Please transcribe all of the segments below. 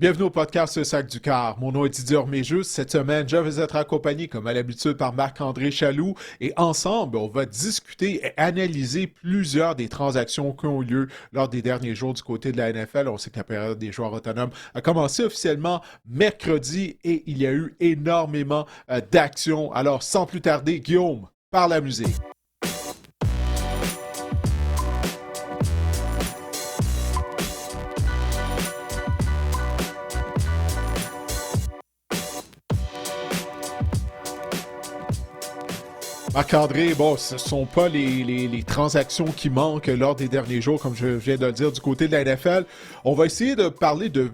Bienvenue au podcast Le Sac du Car. Mon nom est Didier Orméjus. Cette semaine, je vais être accompagné, comme à l'habitude, par Marc-André Chaloux. Et ensemble, on va discuter et analyser plusieurs des transactions qui ont eu lieu lors des derniers jours du côté de la NFL. On sait que la période des joueurs autonomes a commencé officiellement mercredi et il y a eu énormément d'actions. Alors, sans plus tarder, Guillaume, par la musique. Marc-André, bon, ce ne sont pas les transactions qui manquent lors des derniers jours, comme je viens de le dire, du côté de la NFL. On va essayer de parler du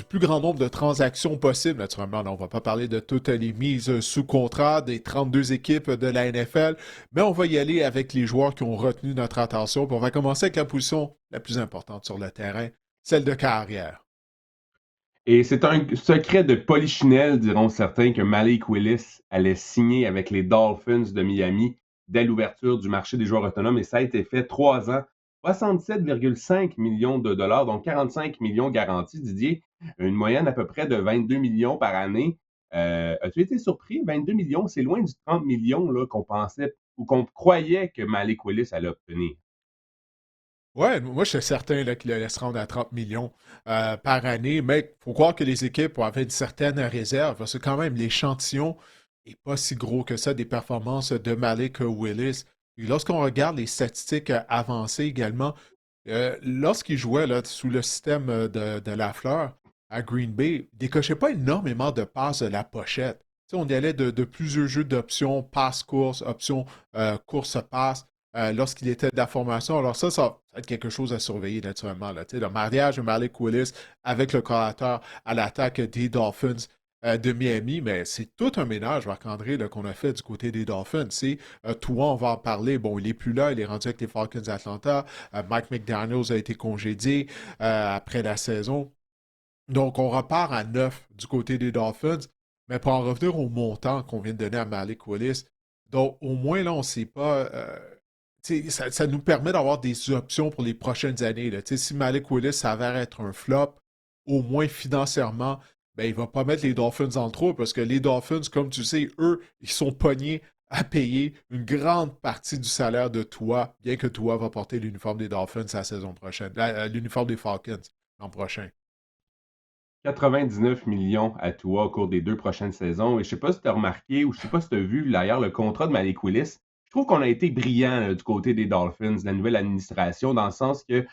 plus grand nombre de transactions possibles. Naturellement, on ne va pas parler de toutes les mises sous contrat des 32 équipes de la NFL, mais on va y aller avec les joueurs qui ont retenu notre attention. Puis on va commencer avec la position la plus importante sur le terrain, celle de carrière. Et c'est un secret de polichinelle, diront certains, que Malik Willis allait signer avec les Dolphins de Miami dès l'ouverture du marché des joueurs autonomes. Et ça a été fait 3 ans, 67,5 millions de dollars, donc 45 millions garantis, Didier. Une moyenne à peu près de 22 millions par année. As-tu été surpris? 22 millions, c'est loin du 30 millions là, qu'on pensait ou qu'on croyait que Malik Willis allait obtenir. Ouais, moi je suis certain là, qu'il allait se rendre à 30 millions par année, mais il faut croire que les équipes avaient une certaine réserve, parce que quand même l'échantillon n'est pas si gros que ça des performances de Malik Willis. Et lorsqu'on regarde les statistiques avancées également, lorsqu'il jouait là, sous le système de Lafleur à Green Bay, il décochait pas énormément de passes de la pochette. Tu sais, on y allait de plusieurs jeux d'options, passe-course, option course-passe lorsqu'il était de la formation. Alors ça va être quelque chose à surveiller naturellement. Là. Tu sais, le mariage de Malik Willis avec le créateur à l'attaque des Dolphins de Miami, mais c'est tout un ménage, Marc-André, là, qu'on a fait du côté des Dolphins. Toi, on va en parler. Bon, il n'est plus là, il est rendu avec les Falcons d'Atlanta. Mike McDaniels a été congédié après la saison. Donc, on repart à 9 du côté des Dolphins. Mais pour en revenir au montant qu'on vient de donner à Malik Willis, donc au moins là, on ne sait pas. Ça nous permet d'avoir des options pour les prochaines années. Là. Si Malik Willis s'avère être un flop, au moins financièrement, ben, il ne va pas mettre les Dolphins dans le trou parce que les Dolphins, comme tu sais, eux, ils sont pognés à payer une grande partie du salaire de Tua, bien que Tua va porter l'uniforme des Dolphins la saison prochaine, l'uniforme des Falcons l'an prochain. 99 millions à toi au cours des 2 prochaines saisons. Et je ne sais pas si tu as remarqué ou je ne sais pas si tu as vu d'ailleurs le contrat de Malik Willis. Je trouve qu'on a été brillant là, du côté des Dolphins, de la nouvelle administration, dans le sens que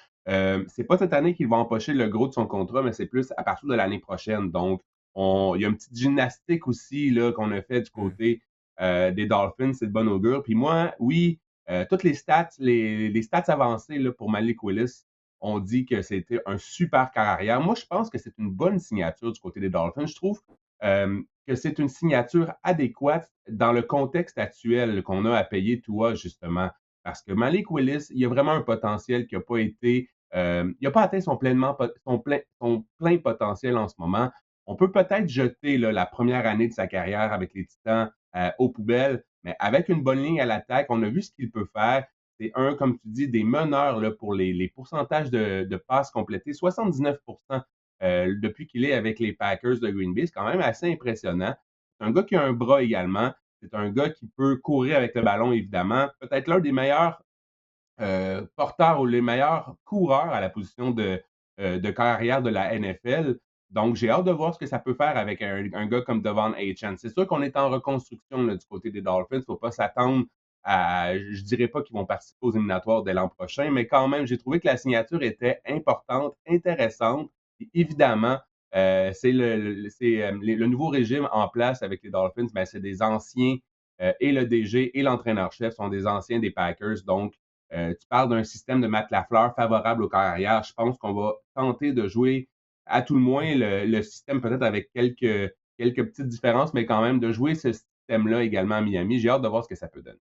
c'est pas cette année qu'il va empocher le gros de son contrat, mais c'est plus à partir de l'année prochaine. Donc, il y a une petite gymnastique aussi là, qu'on a fait du Mm. côté des Dolphins, c'est de bon augure. Puis moi, oui, toutes les stats avancées là, pour Malik Willis, on dit que c'était un super carrière. Moi, je pense que c'est une bonne signature du côté des Dolphins. Je trouve que c'est une signature adéquate dans le contexte actuel qu'on a à payer toi, justement. Parce que Malik Willis, il a vraiment un potentiel qui n'a pas été. Il n'a pas atteint son plein potentiel en ce moment. On peut peut-être jeter là, la première année de sa carrière avec les Titans aux poubelles, mais avec une bonne ligne à l'attaque, on a vu ce qu'il peut faire. C'est un, comme tu dis, des meneurs là, pour les pourcentages de passes complétées. 79 depuis qu'il est avec les Packers de Green Bay. C'est quand même assez impressionnant. C'est un gars qui a un bras également. C'est un gars qui peut courir avec le ballon, évidemment. Peut-être l'un des meilleurs porteurs ou les meilleurs coureurs à la position de carrière de la NFL. Donc, j'ai hâte de voir ce que ça peut faire avec un gars comme Devon Achane. C'est sûr qu'on est en reconstruction là, du côté des Dolphins. Il ne faut pas s'attendre je ne dirais pas qu'ils vont participer aux éliminatoires dès l'an prochain, mais quand même, j'ai trouvé que la signature était importante, intéressante. Et évidemment, le nouveau régime en place avec les Dolphins, ben, c'est des anciens, et le DG et l'entraîneur-chef sont des anciens des Packers. Donc, tu parles d'un système de Matt Lafleur favorable aux carrières. Je pense qu'on va tenter de jouer à tout le moins le système, peut-être avec quelques petites différences, mais quand même de jouer ce système-là également à Miami. J'ai hâte de voir ce que ça peut donner.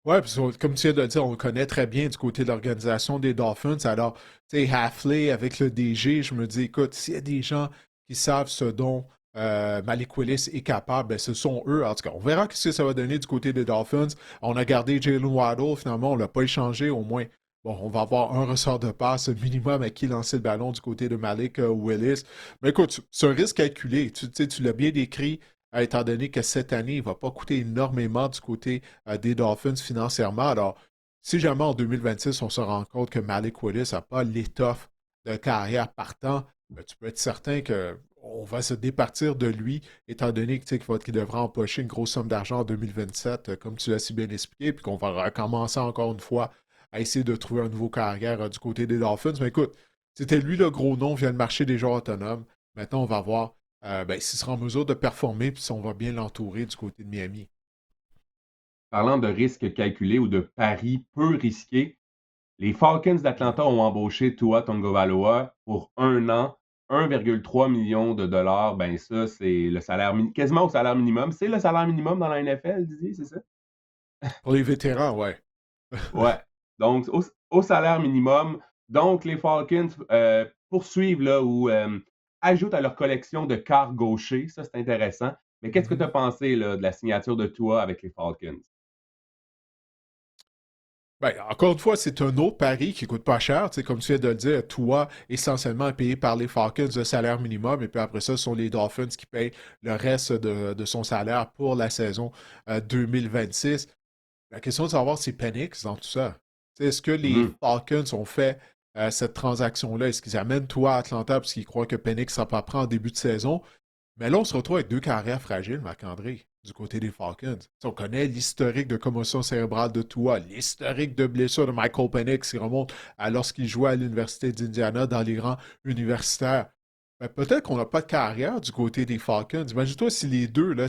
Ouais, puis comme tu viens de le dire, on le connaît très bien du côté de l'organisation des Dolphins. Alors, tu sais, Hafley avec le DG, je me dis, écoute, s'il y a des gens qui savent ce dont Malik Willis est capable, ben, ce sont eux. En tout cas, on verra ce que ça va donner du côté des Dolphins. On a gardé Jalen Waddle, finalement, on ne l'a pas échangé, au moins. Bon, on va avoir un ressort de passe minimum à qui lancer le ballon du côté de Malik Willis. Mais écoute, c'est un risque calculé. Tu sais, tu l'as bien décrit, étant donné que cette année, il ne va pas coûter énormément du côté des Dolphins financièrement. Alors, si jamais en 2026, on se rend compte que Malik Willis n'a pas l'étoffe de carrière partant, ben, tu peux être certain que on va se départir de lui, étant donné que, tu sais, qu'il devra empocher une grosse somme d'argent en 2027, comme tu l'as si bien expliqué, puis qu'on va recommencer encore une fois à essayer de trouver un nouveau carrière du côté des Dolphins. Mais écoute, c'était lui le gros nom vient de marcher des joueurs autonomes. Maintenant, on va voir s'il sera en mesure de performer puis si on va bien l'entourer du côté de Miami. Parlant de risques calculés ou de paris peu risqués, les Falcons Ouais. d'Atlanta ont embauché Tua Tagovailoa pour 1 an, 1,3 million de dollars. Ben ça, c'est le salaire quasiment au salaire minimum. C'est le salaire minimum dans la NFL, Didier, c'est ça? Pour les vétérans, ouais. Ouais. Donc, au salaire minimum. Donc, les Falcons poursuivent là, ou ajoutent à leur collection de quart gauchers. Ça, c'est intéressant. Mais qu'est-ce que tu Mhm. as pensé là, de la signature de Tua avec les Falcons? Ben, encore une fois, c'est un autre pari qui coûte pas cher. Tu sais, comme tu viens de le dire, toi, essentiellement payé par les Falcons de salaire minimum, et puis après ça, ce sont les Dolphins qui payent le reste de son salaire pour la saison 2026. La question de savoir si Penix dans tout ça. Est-ce que les Mhm. Falcons ont fait cette transaction-là? Est-ce qu'ils amènent toi à Atlanta parce qu'ils croient que Penix ne sera pas prêt en début de saison? Mais là, on se retrouve avec deux carrières fragiles, Marc-André, du côté des Falcons. On connaît l'historique de commotion cérébrale de Tua, l'historique de blessure de Michael Penix qui remonte à lorsqu'il jouait à l'Université d'Indiana dans les rangs universitaires. Ben, peut-être qu'on n'a pas de carrière du côté des Falcons. Imagine-toi si les deux là,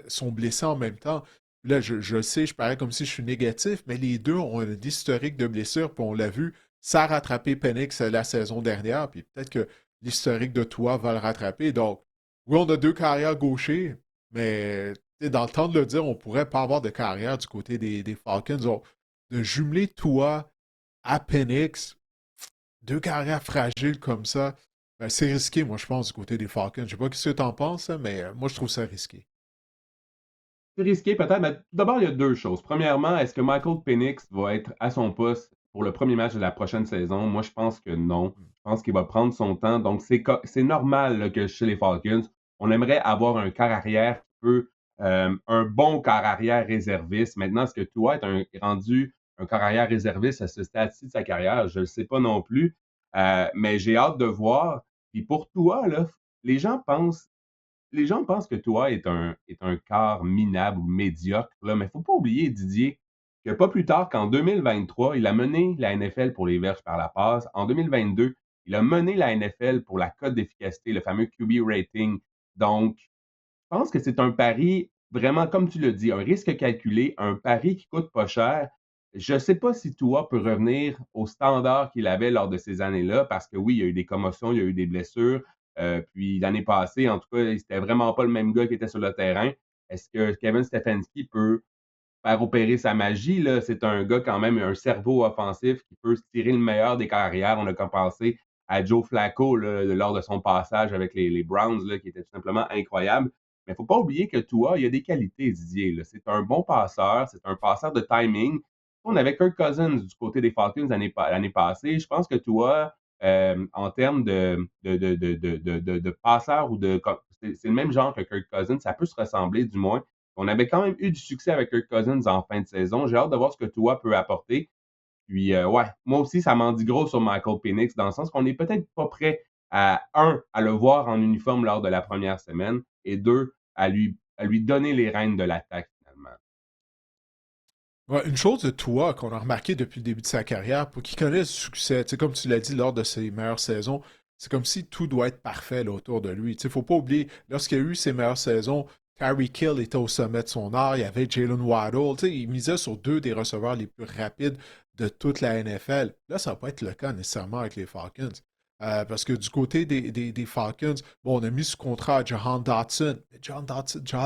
sont blessés en même temps. Là, je sais, je parais comme si je suis négatif, mais les deux ont un historique de blessure, puis on l'a vu, ça a rattrapé Penix la saison dernière, puis peut-être que l'historique de Tua va le rattraper. Donc, oui, on a deux carrières gauchers, mais dans le temps de le dire, on pourrait pas avoir de carrière du côté des Falcons. Donc, de jumeler Tua à Penix, deux carrières fragiles comme ça, ben, c'est risqué, moi, je pense, du côté des Falcons. Je sais pas ce que tu en penses, hein, mais moi, je trouve ça risqué. C'est risqué peut-être, mais tout d'abord, il y a deux choses. Premièrement, est-ce que Michael Penix va être à son poste pour le premier match de la prochaine saison? Moi, je pense que non. Hmm. Je pense qu'il va prendre son temps. Donc, c'est normal là, que chez les Falcons, on aimerait avoir un quart arrière qui peut, un bon quart arrière réserviste. Maintenant, est-ce que toi, est rendu un quart arrière réserviste à ce stade-ci de sa carrière? Je ne le sais pas non plus. Mais j'ai hâte de voir. Puis pour toi, là, les gens pensent les gens pensent que toi est un quart minable ou médiocre, là, mais il ne faut pas oublier, Didier, que pas plus tard qu'en 2023, il a mené la NFL pour les verges par la passe. En 2022, il a mené la NFL pour la cote d'efficacité, le fameux QB rating. Donc, je pense que c'est un pari vraiment, comme tu l'as dit, un risque calculé, un pari qui coûte pas cher. Je ne sais pas si Tua peut revenir au standard qu'il avait lors de ces années-là, parce que oui, il y a eu des commotions, il y a eu des blessures. Puis l'année passée, en tout cas, c'était vraiment pas le même gars qui était sur le terrain. Est-ce que Kevin Stefanski peut faire opérer sa magie? Là? C'est un gars quand même, un cerveau offensif qui peut se tirer le meilleur des carrières. On a comme pensé à Joe Flacco là, lors de son passage avec les Browns, là, qui était tout simplement incroyable. Mais il ne faut pas oublier que Tua, il a des qualités, Didier. Là. C'est un bon passeur, c'est un passeur de timing. On avait Kirk Cousins du côté des Falcons l'année passée. Je pense que Tua, en termes de passeur ou c'est le même genre que Kirk Cousins, ça peut se ressembler du moins. On avait quand même eu du succès avec Kirk Cousins en fin de saison. J'ai hâte de voir ce que Tua peut apporter. Puis, ouais, moi aussi, ça m'en dit gros sur Michael Penix, dans le sens qu'on n'est peut-être pas prêt à le voir en uniforme lors de la première semaine, et deux, à lui donner les rênes de l'attaque, finalement. Ouais, une chose de toi qu'on a remarqué depuis le début de sa carrière, pour qu'il connaisse le succès, tu sais, comme tu l'as dit lors de ses meilleures saisons, c'est comme si tout doit être parfait là, autour de lui. Il ne faut pas oublier, lorsqu'il y a eu ses meilleures saisons, Tyreek Hill était au sommet de son art, il y avait Jalen Waddle, tu sais, il misait sur deux des receveurs les plus rapides de toute la NFL. Là, ça ne va pas être le cas nécessairement avec les Falcons. Parce que du côté des Falcons, bon, on a mis sous contrat à Jahan Dotson. Jahan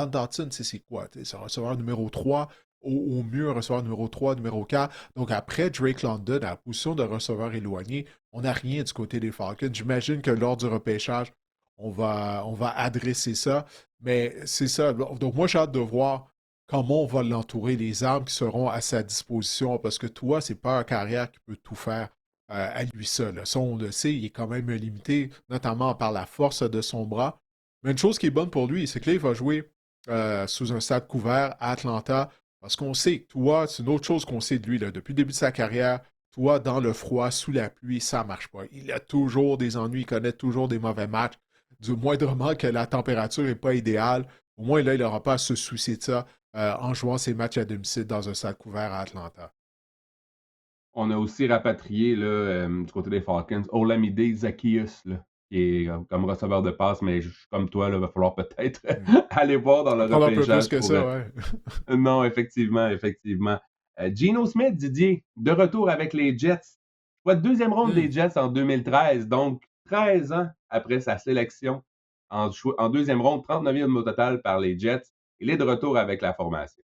Dotson, c'est quoi? C'est un receveur numéro 3 au mieux un receveur numéro 3, numéro 4. Donc après Drake London, à la position de receveur éloigné, on n'a rien du côté des Falcons. J'imagine que lors du repêchage, on va adresser ça. Mais c'est ça. Donc moi, j'ai hâte de voir comment on va l'entourer, les armes qui seront à sa disposition, parce que toi, c'est pas un carrière qui peut tout faire à lui seul. Ça, on le sait, il est quand même limité, notamment par la force de son bras. Mais une chose qui est bonne pour lui, c'est que là, il va jouer sous un stade couvert à Atlanta, parce qu'on sait, toi, c'est une autre chose qu'on sait de lui, là, depuis le début de sa carrière, toi, dans le froid, sous la pluie, ça marche pas. Il a toujours des ennuis, il connaît toujours des mauvais matchs. Du moindrement que la température n'est pas idéale, au moins là, il n'aura pas à se soucier de ça en jouant ses matchs à domicile dans un stade couvert à Atlanta. On a aussi rapatrié là, du côté des Falcons Olamide Zaccheaus, là, qui est comme receveur de passe, mais je suis comme toi, il va falloir peut-être Hmm. aller voir dans Ça va le prendre un peu plus repêchage que pour. ça, ouais. Non, effectivement, effectivement. Geno Smith, Didier, de retour avec les Jets. Soit deuxième ronde Hmm. des Jets en 2013, donc 13 ans après sa sélection en deuxième ronde, 39e au total par les Jets. Il est de retour avec la formation.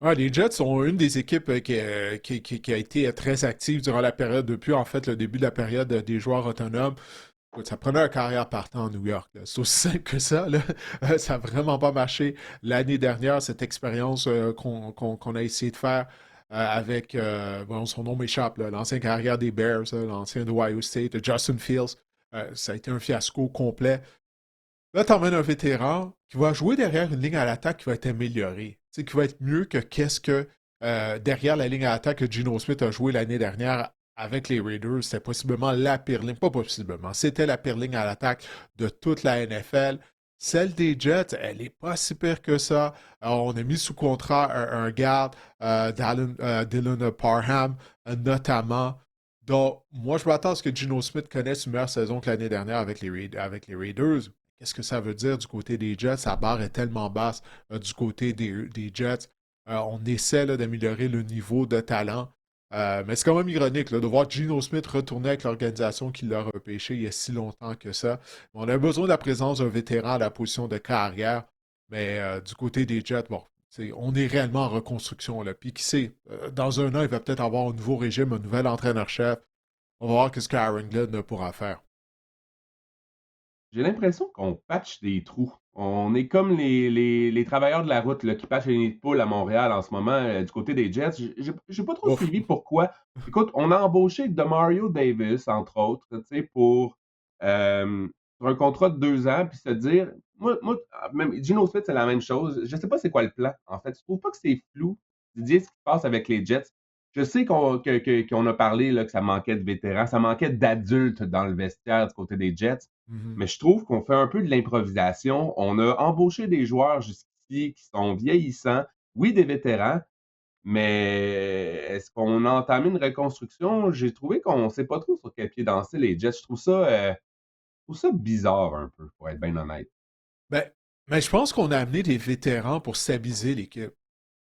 Ouais, les Jets sont une des équipes qui a été très active durant la période, depuis en fait le début de la période des joueurs autonomes. Écoute, ça prenait un carrière partant à New York, là. C'est aussi simple que ça, là. Ça n'a vraiment pas marché l'année dernière, cette expérience qu'on a essayé de faire avec, bon, son nom m'échappe, là, l'ancien carrière des Bears, là, l'ancien de Ohio State, Justin Fields. Ça a été un fiasco complet. Là, t'emmènes un vétéran qui va jouer derrière une ligne à l'attaque qui va être améliorée. Tu sais, qui va être mieux que qu'est-ce que derrière la ligne à l'attaque que Geno Smith a joué l'année dernière avec les Raiders. C'était possiblement la pire ligne, pas possiblement, c'était la pire ligne à l'attaque de toute la NFL. Celle des Jets, elle n'est pas si pire que ça. Alors, on a mis sous contrat un garde, Dylan Parham, notamment. Donc, moi, je m'attends à ce que Geno Smith connaisse une meilleure saison que l'année dernière avec les Raiders. Qu'est-ce que ça veut dire du côté des Jets? Sa barre est tellement basse du côté des Jets. On essaie d'améliorer le niveau de talent. Mais c'est quand même ironique là, de voir Geno Smith retourner avec l'organisation qui l'a repêché il y a si longtemps que ça. On a besoin de la présence d'un vétéran à la position de carrière. Mais du côté des Jets, bon, on est réellement en reconstruction. Là. Puis qui sait, dans un an, il va peut-être avoir un nouveau régime, un nouvel entraîneur-chef. On va voir ce qu'Aaron Glenn pourra faire. J'ai l'impression qu'on patche des trous. On est comme les travailleurs de la route là, qui patchent les nids de poules à Montréal en ce moment, du côté des Jets. J'ai pas trop Ouf. suivi pourquoi. Écoute, on a embauché Demario Davis, entre autres, tu sais, pour un contrat de 2 ans, puis se dire, même Gino Smith, c'est la même chose. Je sais pas c'est quoi le plan, en fait. Je trouve pas que c'est flou, Didier, ce qui se passe avec les Jets. Je sais qu'on a parlé là, que ça manquait de vétérans, ça manquait d'adultes dans le vestiaire du côté des Jets. Mhm. Mais je trouve qu'on fait un peu de l'improvisation. On a embauché des joueurs jusqu'ici qui sont vieillissants, oui, des vétérans, mais est-ce qu'on a entamé une reconstruction? J'ai trouvé qu'on ne sait pas trop sur quel pied danser les Jets. Je trouve ça bizarre un peu, pour être bien honnête. Ben, mais je pense qu'on a amené des vétérans pour stabiliser l'équipe.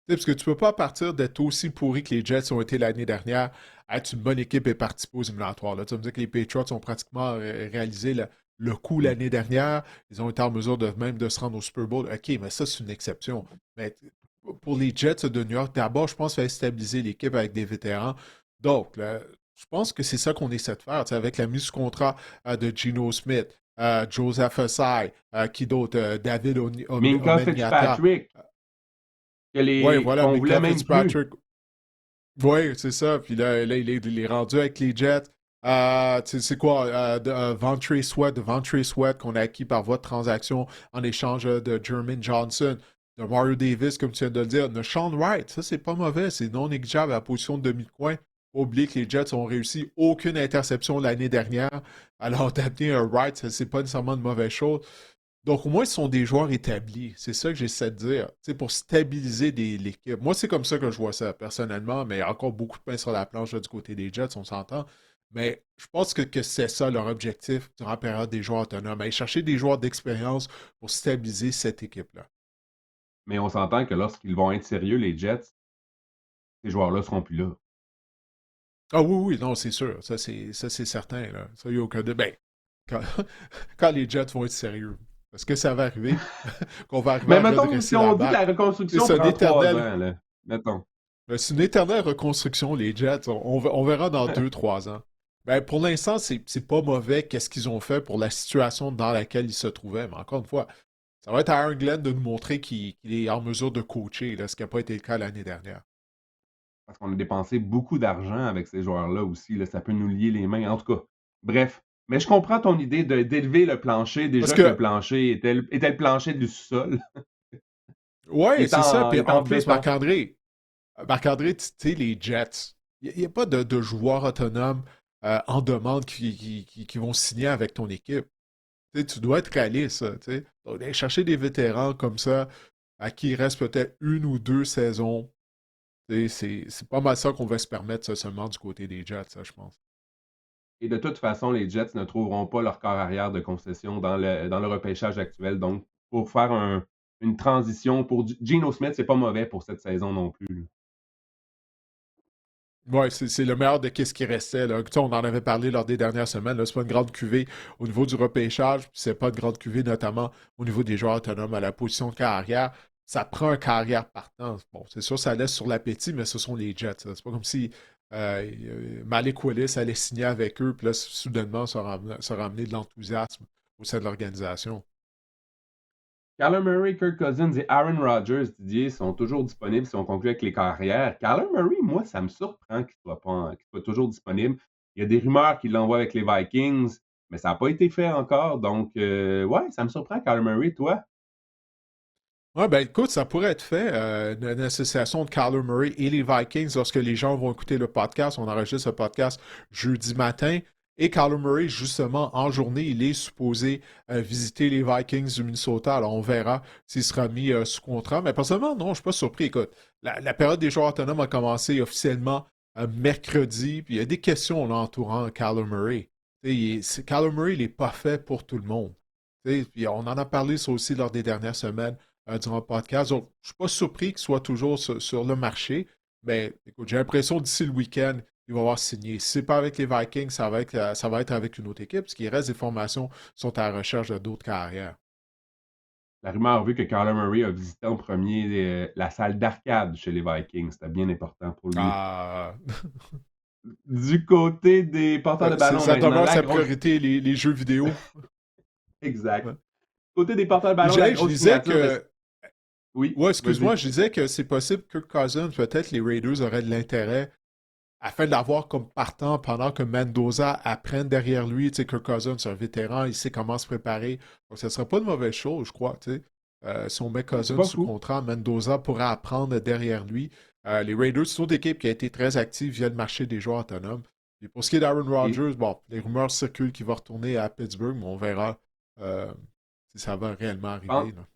Tu sais, parce que tu peux pas partir d'être aussi pourri que les Jets ont été l'année dernière, être une bonne équipe et participer aux éliminatoires. Là, tu vas me dire que les Patriots ont pratiquement réalisé le coup Mm. l'année dernière. Ils ont été en mesure de même de se rendre au Super Bowl. OK, mais ça, c'est une exception. Mais pour les Jets de New York, d'abord, je pense qu'il fallait stabiliser l'équipe avec des vétérans. Donc, là, je pense que c'est ça qu'on essaie de faire, tu sais, avec la mise sous contrat de Geno Smith, Joseph Ossai, qui d'autre, David Minka Omeniata. Fitzpatrick, Oui, voilà, qu'on voulait Mika même plus. Fitzpatrick. Oui, c'est ça. Puis là il est rendu avec les Jets. Tu sais, c'est quoi? Ventre Sweat qu'on a acquis par voie de transaction en échange de Jermaine Johnson, de Mario Davis, comme tu viens de le dire, de Sean Wright. Ça, c'est pas mauvais. C'est non négligeable à la position de demi-coin. Faut oublier que les Jets ont réussi aucune interception l'année dernière. Alors, d'amener un Wright, ça, c'est pas nécessairement une mauvaise chose. Donc, au moins, ce sont des joueurs établis. C'est ça que j'essaie de dire. Tu sais, pour stabiliser l'équipe. Moi, c'est comme ça que je vois ça, personnellement. Mais il y a encore beaucoup de pain sur la planche là, du côté des Jets, on s'entend. Mais je pense que c'est ça leur objectif durant la période des joueurs autonomes. Aller chercher des joueurs d'expérience pour stabiliser cette équipe-là. Mais on s'entend que lorsqu'ils vont être sérieux, les Jets, ces joueurs-là seront plus là. Ah oui, oui, non, c'est sûr. Ça, c'est certain. Là. Ça, il n'y a aucun de. Ben, quand, quand les Jets vont être sérieux. Est-ce que ça va arriver? Qu'on va arriver Mais à mettons, si redresser la on dit que barre? la reconstruction C'est un prend trois éternel. ans, là, mettons. C'est une éternelle reconstruction, les Jets. On verra dans 2, 3 ans. Ben, pour l'instant, c'est pas mauvais qu'est-ce qu'ils ont fait pour la situation dans laquelle ils se trouvaient. Mais encore une fois, Ça va être à Aaron Glenn de nous montrer qu'il est en mesure de coacher, là, ce qui n'a pas été le cas l'année dernière. Parce qu'on a dépensé beaucoup d'argent avec ces joueurs-là aussi. Là, ça peut nous lier les mains. En tout cas, bref. Mais je comprends ton idée d'élever le plancher. Parce Déjà que le que, plancher était le plancher du sous-sol. ouais, c'est ça. Il Puis est en en plus, béton. Marc-André, tu sais, les Jets, il n'y a, pas de joueurs autonomes en demande qui vont signer avec ton équipe. Tu sais, tu dois être réaliste, tu sais. Donc, aller chercher des vétérans comme ça, à qui il reste peut-être une ou deux saisons, tu sais, c'est pas mal ça qu'on va se permettre ça, seulement du côté des Jets, ça, je pense. Et de toute façon, les Jets ne trouveront pas leur corps arrière de concession dans le repêchage actuel. Donc, pour faire une transition, pour Geno Smith, c'est pas mauvais pour cette saison non plus. Ouais, c'est le meilleur de ce qui restait. Là. Tu sais, on en avait parlé lors des dernières semaines. Là. C'est pas une grande cuvée au niveau du repêchage, puis c'est pas une grande cuvée notamment au niveau des joueurs autonomes à la position de carrière. Ça prend un carrière partant. Bon, c'est sûr, ça laisse sur l'appétit, mais ce sont les Jets. Là. C'est pas comme si Malik Willis allait signer avec eux, puis là, soudainement, ça ramener de l'enthousiasme au sein de l'organisation. Kyler Murray, Kirk Cousins et Aaron Rodgers, Didier, sont toujours disponibles si on conclut avec les carrières. Kyler Murray, moi, ça me surprend qu'il soit toujours disponible. Il y a des rumeurs qu'il l'envoie avec les Vikings, mais ça n'a pas été fait encore. Donc, ouais, ça me surprend, Kyler Murray. Toi, Ouais, ben écoute, ça pourrait être fait, une association de Kyler Murray et les Vikings lorsque les gens vont écouter le podcast. On enregistre ce podcast jeudi matin. Et Kyler Murray, justement, en journée, il est supposé visiter les Vikings du Minnesota. Alors, on verra s'il sera mis sous contrat. Mais personnellement, non, je ne suis pas surpris. Écoute, la période des joueurs autonomes a commencé officiellement mercredi. Puis il y a des questions là, entourant Kyler Murray. Kyler Murray, il n'est pas fait pour tout le monde. Puis on en a parlé ça aussi lors des dernières semaines durant le podcast. Donc, je ne suis pas surpris qu'il soit toujours sur le marché. Mais écoute, j'ai l'impression d'ici le week-end, il va avoir signé. Si ce n'est pas avec les Vikings, ça va être avec une autre équipe, parce qu'il reste des formations qui sont à la recherche de d'autres carrières. la rumeur a vu que Kyler Murray a visité en premier la salle d'arcade chez les Vikings. C'était bien important pour lui. Ah, Du côté des porteurs de ballon ça maintenant, demeure la sa grosse... priorité, les jeux vidéo. Exact. Ouais. Du côté des porteurs de Puis ballon, la je grosse disais signature de... que Oui, ouais, excuse-moi, vas-y. je disais que c'est possible que Kirk Cousins, peut-être les Raiders auraient de l'intérêt afin de l'avoir comme partant pendant que Mendoza apprenne derrière lui. Tu sais, Kirk Cousins, c'est un vétéran, il sait comment se préparer. Donc, ce ne serait pas une mauvaise chose, je crois. Tu sais. Si on met Ouais, c'est Cousins pas sous fou. contrat, Mendoza pourra apprendre derrière lui. Les Raiders, c'est une autre équipe qui a été très active via le marché des joueurs autonomes. Et pour ce qui est d'Aaron Et Rodgers, bon, les rumeurs circulent qu'il va retourner à Pittsburgh, mais on verra euh, si ça va réellement arriver. pense, Là.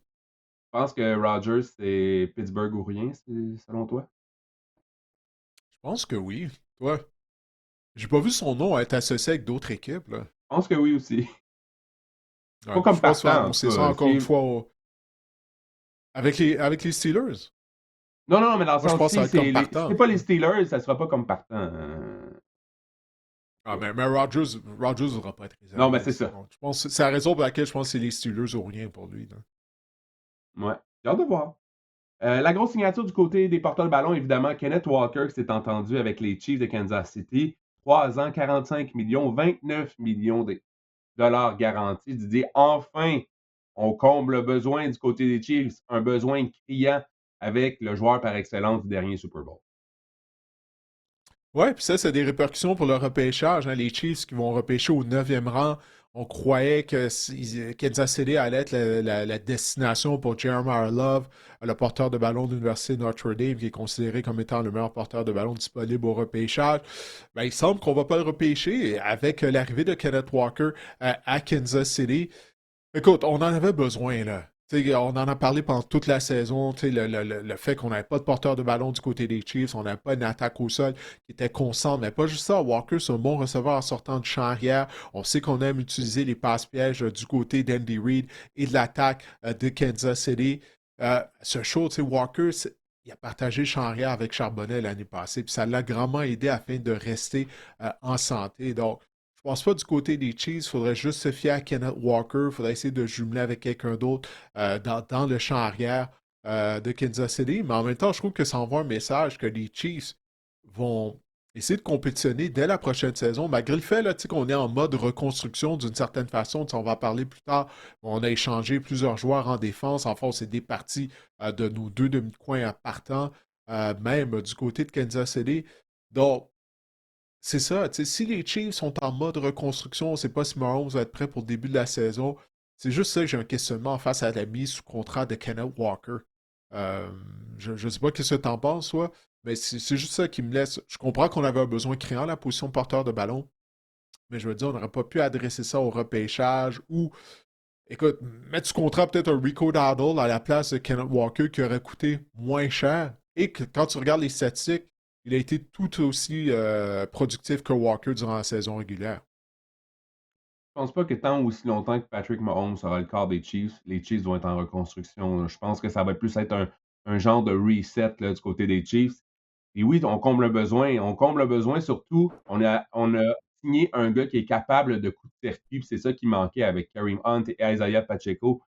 pense que Rodgers, c'est Pittsburgh ou rien, selon toi? Je pense que oui. Toi, j'ai pas vu son nom être associé avec d'autres équipes. Là. Je pense que oui aussi. Pas Ouais, comme je pense qu'il va partant, en tout annoncer ça cas. encore une fois avec les Steelers. Non, non, mais dans le Moi, je sens, pense que ça va être comme si c'est partant. pas les Steelers, ça sera pas comme partant. Ah, mais Rodgers ne devra pas être Non, mais réservé. c'est ça. Donc, je pense que c'est la raison pour laquelle je pense que c'est les Steelers ou rien pour lui. Là. Ouais. J'ai hâte de voir. La grosse signature du côté des porteurs de ballon, évidemment, Kenneth Walker qui s'est entendu avec les Chiefs de Kansas City. 3 ans, 45 millions, 29 millions de dollars garantis. Didier, enfin, on comble le besoin du côté des Chiefs, un besoin criant avec le joueur par excellence du dernier Super Bowl. Ouais, puis ça, c'est des répercussions pour le repêchage. Hein. Les Chiefs qui vont repêcher au neuvième rang. On croyait que Kansas City allait être la destination pour Jeremiah Love, le porteur de ballon de l'Université de Notre Dame, qui est considéré comme étant le meilleur porteur de ballon disponible au repêchage. Ben, il semble qu'on ne va pas le repêcher avec l'arrivée de Kenneth Walker à Kansas City. Écoute, on en avait besoin, là. T'sais, on en a parlé pendant toute la saison, le fait qu'on n'avait pas de porteur de ballon du côté des Chiefs, on n'avait pas une attaque au sol qui était constante, mais pas juste ça. Walker, c'est un bon receveur en sortant du champ arrière. On sait qu'on aime utiliser les passes-pièges du côté d'Andy Reid et de l'attaque de Kansas City. Ce show, Walker, il a partagé le champ arrière avec Charbonnet l'année passée, puis ça l'a grandement aidé afin de rester en santé. Donc, je pense pas du côté des Chiefs, il faudrait juste se fier à Kenneth Walker, il faudrait essayer de jumeler avec quelqu'un d'autre dans le champ arrière de Kansas City. Mais en même temps, je trouve que ça envoie un message que les Chiefs vont, essayer de compétitionner dès la prochaine saison, malgré le fait là, qu'on est en mode reconstruction d'une certaine façon. On va en parler plus tard. On a échangé plusieurs joueurs en défense. Enfin, on s'est départi de nos deux demi-coins partants, même du côté de Kansas City. Donc, c'est ça. Si les Chiefs sont en mode reconstruction, on ne sait pas si Mahomes va être prêt pour le début de la saison. C'est juste ça que j'ai un questionnement face à la mise sous contrat de Kenneth Walker. Euh, je ne sais pas ce que tu en penses, toi, mais c'est juste ça qui me laisse. Je comprends qu'on avait un besoin criant la position de porteur de ballon, mais je veux dire, on n'aurait pas pu adresser ça au repêchage ou, écoute, mettre sous contrat peut-être un Rico Dowdle à la place de Kenneth Walker qui aurait coûté moins cher et que quand tu regardes les statistiques, il a été tout aussi productif que Walker durant la saison régulière. Je pense pas que tant aussi longtemps que Patrick Mahomes sera le corps des Chiefs, les Chiefs vont être en reconstruction, là. Je pense que ça va plus être un genre de reset là, du côté des Chiefs. Et oui, on comble un besoin. On comble un besoin surtout. On a signé un gars qui est capable de coup de circuit. C'est ça qui manquait avec Kareem Hunt et Isaiah Pacheco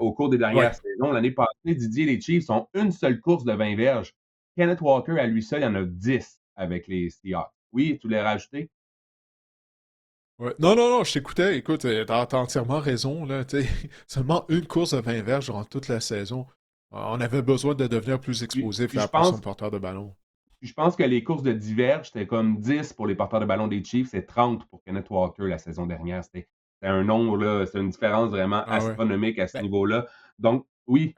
au cours des dernières Ouais. saisons. L'année passée, Didier, les Chiefs ont une seule course de 20 verges. Kenneth Walker, à lui seul, il y en a 10 avec les Seahawks. Oui, tu l'as rajouté? Ouais. Non, non, non, je t'écoutais. Écoute, t'as entièrement raison. Là, seulement une course de 20 verges durant toute la saison. On avait besoin de devenir plus Puis, explosif puis là, je à la position de pense porteur de ballon. Je pense que les courses de diverge, c'était comme 10 pour les porteurs de ballon des Chiefs et 30 pour Kenneth Walker la saison dernière. C'était un nombre, là, c'est une différence vraiment Ah ouais. astronomique à ce Ben, niveau-là. Donc, oui,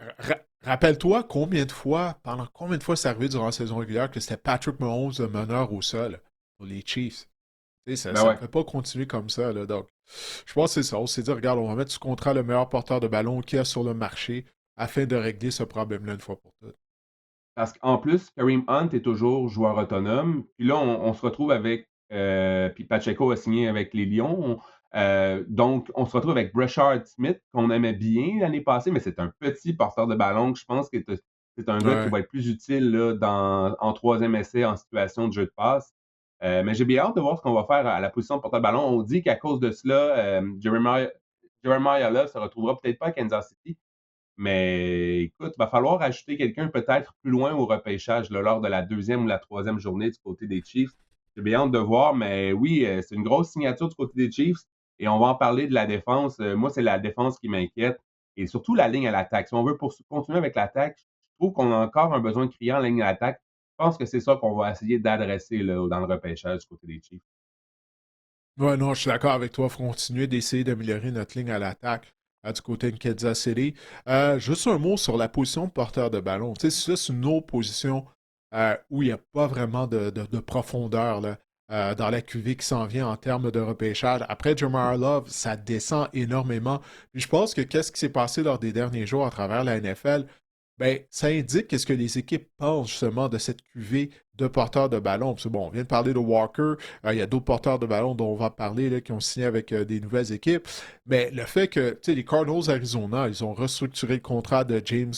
rappelle-toi pendant combien de fois c'est arrivé durant la saison régulière que c'était Patrick Mahomes le meneur au sol pour les Chiefs. Ça ben ne ouais. peut pas continuer comme ça. Là, donc, je pense que c'est ça. On s'est dit, regarde, on va mettre sous contrat le meilleur porteur de ballon qu'il y a sur le marché afin de régler ce problème-là une fois pour toutes. Parce qu'en plus, Kareem Hunt est toujours joueur autonome. Puis là, on se retrouve avec. Puis Pacheco a signé avec les Lions. Donc, on se retrouve avec Breshard Smith, qu'on aimait bien l'année passée, mais c'est un petit porteur de ballon que je pense que c'est un gars qui Ouais. va être plus utile là, en troisième essai en situation de jeu de passe. Mais j'ai bien hâte de voir ce qu'on va faire à la position de porteur de ballon. On dit qu'à cause de cela, Jeremiah Love se retrouvera peut-être pas à Kansas City. Mais écoute, il va falloir ajouter quelqu'un peut-être plus loin au repêchage là, lors de la deuxième ou la troisième journée du côté des Chiefs. J'ai bien hâte de voir, mais oui, c'est une grosse signature du côté des Chiefs et on va en parler de la défense. Moi, c'est la défense qui m'inquiète et surtout la ligne à l'attaque. Si on veut continuer avec l'attaque, je trouve qu'on a encore un besoin criant en ligne à l'attaque. Je pense que c'est ça qu'on va essayer d'adresser là, dans le repêchage du côté des Chiefs. Ouais, non, je suis d'accord avec toi. Il faut continuer d'essayer d'améliorer notre ligne à l'attaque du côté de Kansas City. Juste un mot sur la position de porteur de ballon. Tu sais, ça, c'est une autre position où il n'y a pas vraiment de profondeur là, dans la QV qui s'en vient en termes de repêchage. Après Jamar Love, ça descend énormément. Puis je pense que qu'est-ce qui s'est passé lors des derniers jours à travers la NFL, ben, ça indique qu'est-ce que les équipes pensent justement de cette QV de porteurs de ballon. Parce que bon, on vient de parler de Walker, il y a d'autres porteurs de ballon dont on va parler là, qui ont signé avec des nouvelles équipes. Mais le fait que tu sais, les Cardinals Arizona, ils ont restructuré le contrat de James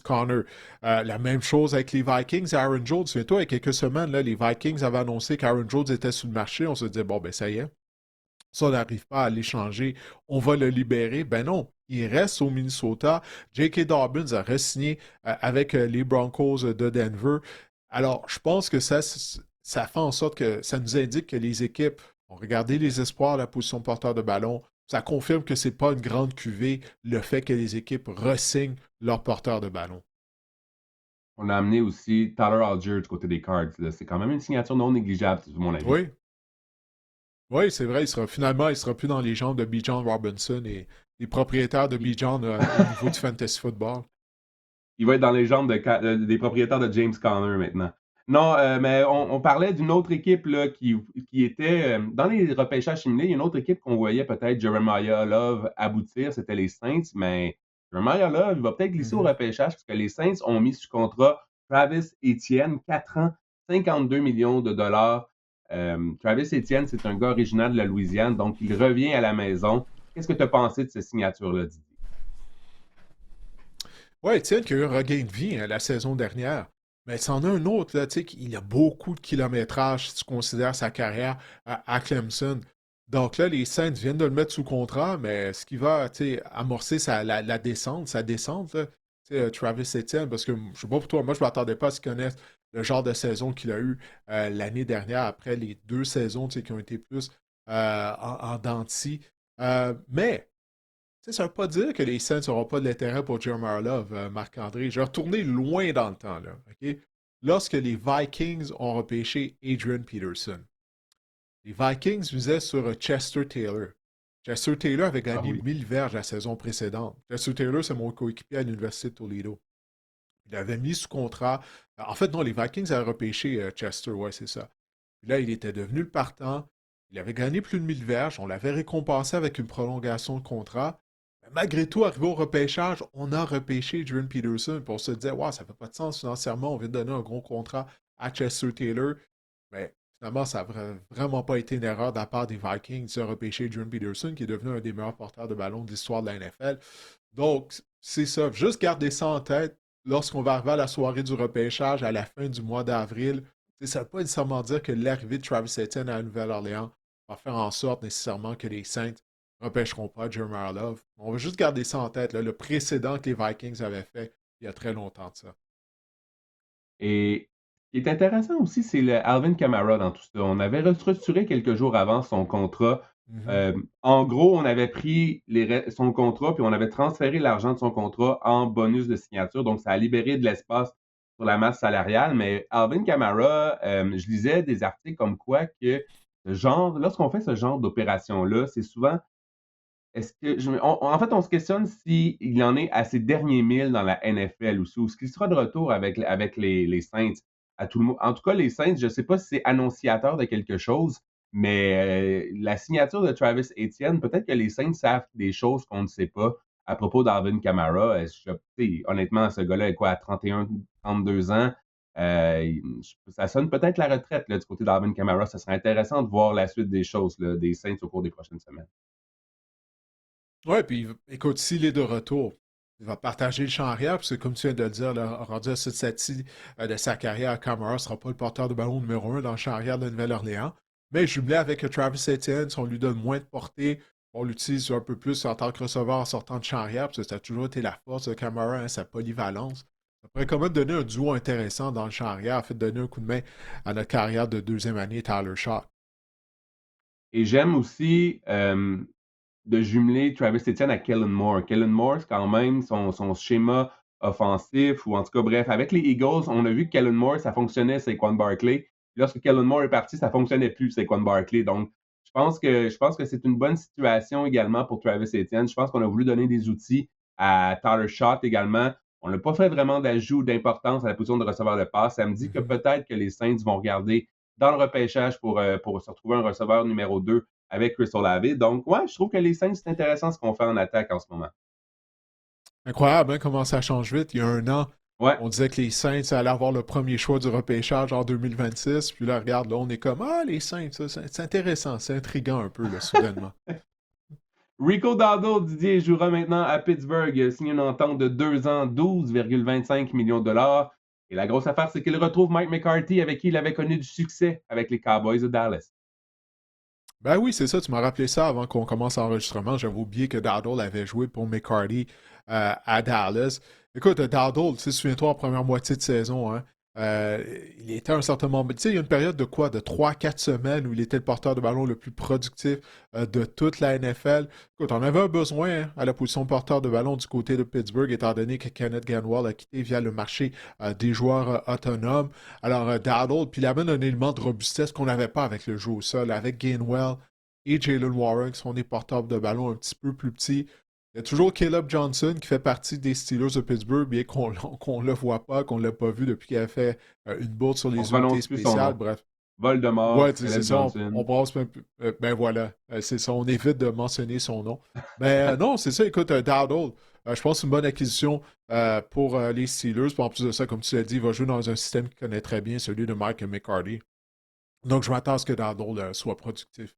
Conner. La même chose avec les Vikings et Aaron Jones. Souviens-toi, il y a quelques semaines, là, les Vikings avaient annoncé qu'Aaron Jones était sur le marché. On se disait, bon, ben ça y est, ça, on n'arrive pas à l'échanger, on va le libérer. Ben non, il reste au Minnesota. J.K. Dobbins a re-signé avec les Broncos de Denver. Alors, je pense que ça fait en sorte que ça nous indique que les équipes ont regardé les espoirs à la position de porteur de ballon. Ça confirme que ce n'est pas une grande cuvée, le fait que les équipes re-signent leur porteur de ballon. On a amené aussi Tyler Algier du côté des Cards. Là. C'est quand même une signature non négligeable, c'est mon avis. Oui, oui, c'est vrai, il sera plus dans les jambes de Bijan Robinson et les propriétaires de Bijan au niveau du fantasy football. Il va être dans les jambes des propriétaires de James Conner maintenant. Non, mais on parlait d'une autre équipe là, qui était dans les repêchages similaires. Il y a une autre équipe qu'on voyait peut-être Jeremiah Love aboutir, c'était les Saints, mais Jeremiah Love, il va peut-être glisser au Mhm. repêchage parce que les Saints ont mis sous contrat Travis Etienne, 4 ans, 52 millions de dollars. Travis Etienne, c'est un gars originaire de la Louisiane, donc il revient à la maison. Qu'est-ce que tu as pensé de cette signature-là, Didier? Ouais, Étienne qui a eu un regain de vie hein, la saison dernière. Mais c'en a un autre, là, tu sais, il a beaucoup de kilométrage si tu considères sa carrière à Clemson. Donc là, les Saints viennent de le mettre sous contrat, mais ce qui va, tu sais, amorcer la descente, sa descente, là, tu sais, Travis Etienne, parce que je sais pas pour toi, moi je ne m'attendais pas à ce qu'il connaisse le genre de saison qu'il a eu l'année dernière après les deux saisons qui ont été plus en dents de scie. Mais ça ne veut pas dire que les Saints n'auront pas de l'intérêt pour Jeremiah Love, Marc-André. Je vais retourner loin dans le temps. Là, OK? Lorsque les Vikings ont repêché Adrian Peterson, les Vikings visaient sur Chester Taylor. Chester Taylor avait Ah gagné oui. 1000 verges la saison précédente. Chester Taylor, c'est mon coéquipier à l'Université de Toledo. Il l'avait mis sous contrat. En fait, non, les Vikings avaient repêché Chester, ouais, c'est ça. Puis là, il était devenu le partant. Il avait gagné plus de 1000 verges. On l'avait récompensé avec une prolongation de contrat. Mais malgré tout, arrivé au repêchage, on a repêché Jordan Peterson. Puis on se disait, wow, ça ne fait pas de sens financièrement. On vient de donner un gros contrat à Chester Taylor. Mais finalement, ça n'a vraiment pas été une erreur de la part des Vikings de repêcher Jordan Peterson, qui est devenu un des meilleurs porteurs de ballon de l'histoire de la NFL. Donc, c'est ça. Juste garder ça en tête lorsqu'on va arriver à la soirée du repêchage à la fin du mois d'avril. Ça ne veut pas nécessairement dire que l'arrivée de Travis Etienne à la Nouvelle-Orléans va faire en sorte nécessairement que les Saints ne repêcheront pas Jeremiah Love. On va juste garder ça en tête, là, le précédent que les Vikings avaient fait il y a très longtemps de ça. Et ce qui est intéressant aussi, c'est le Alvin Kamara dans tout ça. On avait restructuré quelques jours avant son contrat. Mhm. En gros, on avait pris son contrat, puis on avait transféré l'argent de son contrat en bonus de signature. Donc, ça a libéré de l'espace sur la masse salariale. Mais Alvin Kamara, je lisais des articles comme quoi que lorsqu'on fait ce genre d'opération-là, c'est souvent est-ce que en fait, on se questionne s'il y en est à ses derniers milles dans la NFL aussi, ou ce qu'il sera de retour avec les Saints. En tout cas, les Saints, je ne sais pas si c'est annonciateur de quelque chose, mais la signature de Travis Etienne, peut-être que les Saints savent des choses qu'on ne sait pas à propos d'Alvin Kamara. Honnêtement, ce gars-là est quoi, à 31, 32 ans? Ça sonne peut-être la retraite là, du côté d'Alvin Kamara. Ça serait intéressant de voir la suite des choses là, des Saints au cours des prochaines semaines. Ouais, puis écoute, s'il est de retour, il va partager le champ arrière, parce que comme tu viens de le dire, là, rendu à cette stade de sa carrière, Kamara ne sera pas le porteur de ballon numéro un dans le champ arrière de Nouvelle-Orléans. Mais jumelé avec Travis Etienne, si on lui donne moins de portée, on l'utilise un peu plus en tant que receveur en sortant de champ arrière, parce que ça a toujours été la force de Kamara, hein, sa polyvalence. Ça pourrait quand même donner un duo intéressant dans le champ arrière, en fait, donner un coup de main à notre carrière de deuxième année, Tyler Shaw. Et j'aime aussi de jumeler Travis Etienne à Kellen Moore. Kellen Moore, c'est quand même son schéma offensif, ou en tout cas, bref, avec les Eagles, on a vu que Kellen Moore, ça fonctionnait, c'est Saquon Barkley. Lorsque Kellen Moore est parti, ça fonctionnait plus, c'est Saquon Barkley. Donc, je pense que c'est une bonne situation également pour Travis Etienne. Je pense qu'on a voulu donner des outils à Tyler Shott également. On n'a pas fait vraiment d'ajout d'importance à la position de receveur de passe. Ça me dit que Mhm. peut-être que les Saints vont regarder dans le repêchage pour se retrouver un receveur numéro 2 avec Chris Olave. Donc, ouais, je trouve que les Saints, c'est intéressant ce qu'on fait en attaque en ce moment. Incroyable, hein, comment ça change vite. Il y a un an, Ouais. on disait que les Saints allaient avoir le premier choix du repêchage en 2026. Puis là, regarde, là, on est comme, ah, les Saints, ça, c'est intéressant, c'est intriguant un peu, là, soudainement. Rico Dowdle, Didier, jouera maintenant à Pittsburgh. Il a signé une entente de 2 ans, 12,25 millions de dollars. Et la grosse affaire, c'est qu'il retrouve Mike McCarthy, avec qui il avait connu du succès avec les Cowboys de Dallas. Ben oui, c'est ça, tu m'as rappelé ça avant qu'on commence l'enregistrement. J'avais oublié que Dowdle avait joué pour McCarty à Dallas. Écoute, Dowdle, tu sais, souviens-toi, en première moitié de saison, hein, euh, il était à un certain moment. Tu sais, il y a une période de quoi? De 3 4 semaines où il était le porteur de ballon le plus productif de toute la NFL. Écoute, on avait un besoin hein, à la position de porteur de ballon du côté de Pittsburgh, étant donné que Kenneth Gainwell a quitté via le marché des joueurs autonomes. Alors, Dowdle, puis il amène un élément de robustesse qu'on n'avait pas avec le jeu au sol, avec Gainwell et Jalen Warren, qui sont des porteurs de ballon un petit peu plus petits. Il y a toujours Caleb Johnson qui fait partie des Steelers de Pittsburgh, bien qu'on ne le voit pas, qu'on ne l'a pas vu depuis qu'il a fait une bourde sur On les unités prononce plus son spéciales. nom. Bref. Voldemort, Ouais, tu sais, c'est Caleb ça, on Johnson. brasse un peu. Ben voilà, c'est ça, on évite de mentionner son nom. Mais non, c'est ça, écoute, Dowdle, je pense que c'est une bonne acquisition pour les Steelers. Puis en plus de ça, comme tu l'as dit, il va jouer dans un système qu'il connaît très bien, celui de Mike McCarty. Donc je m'attends à ce que Dowdle soit productif.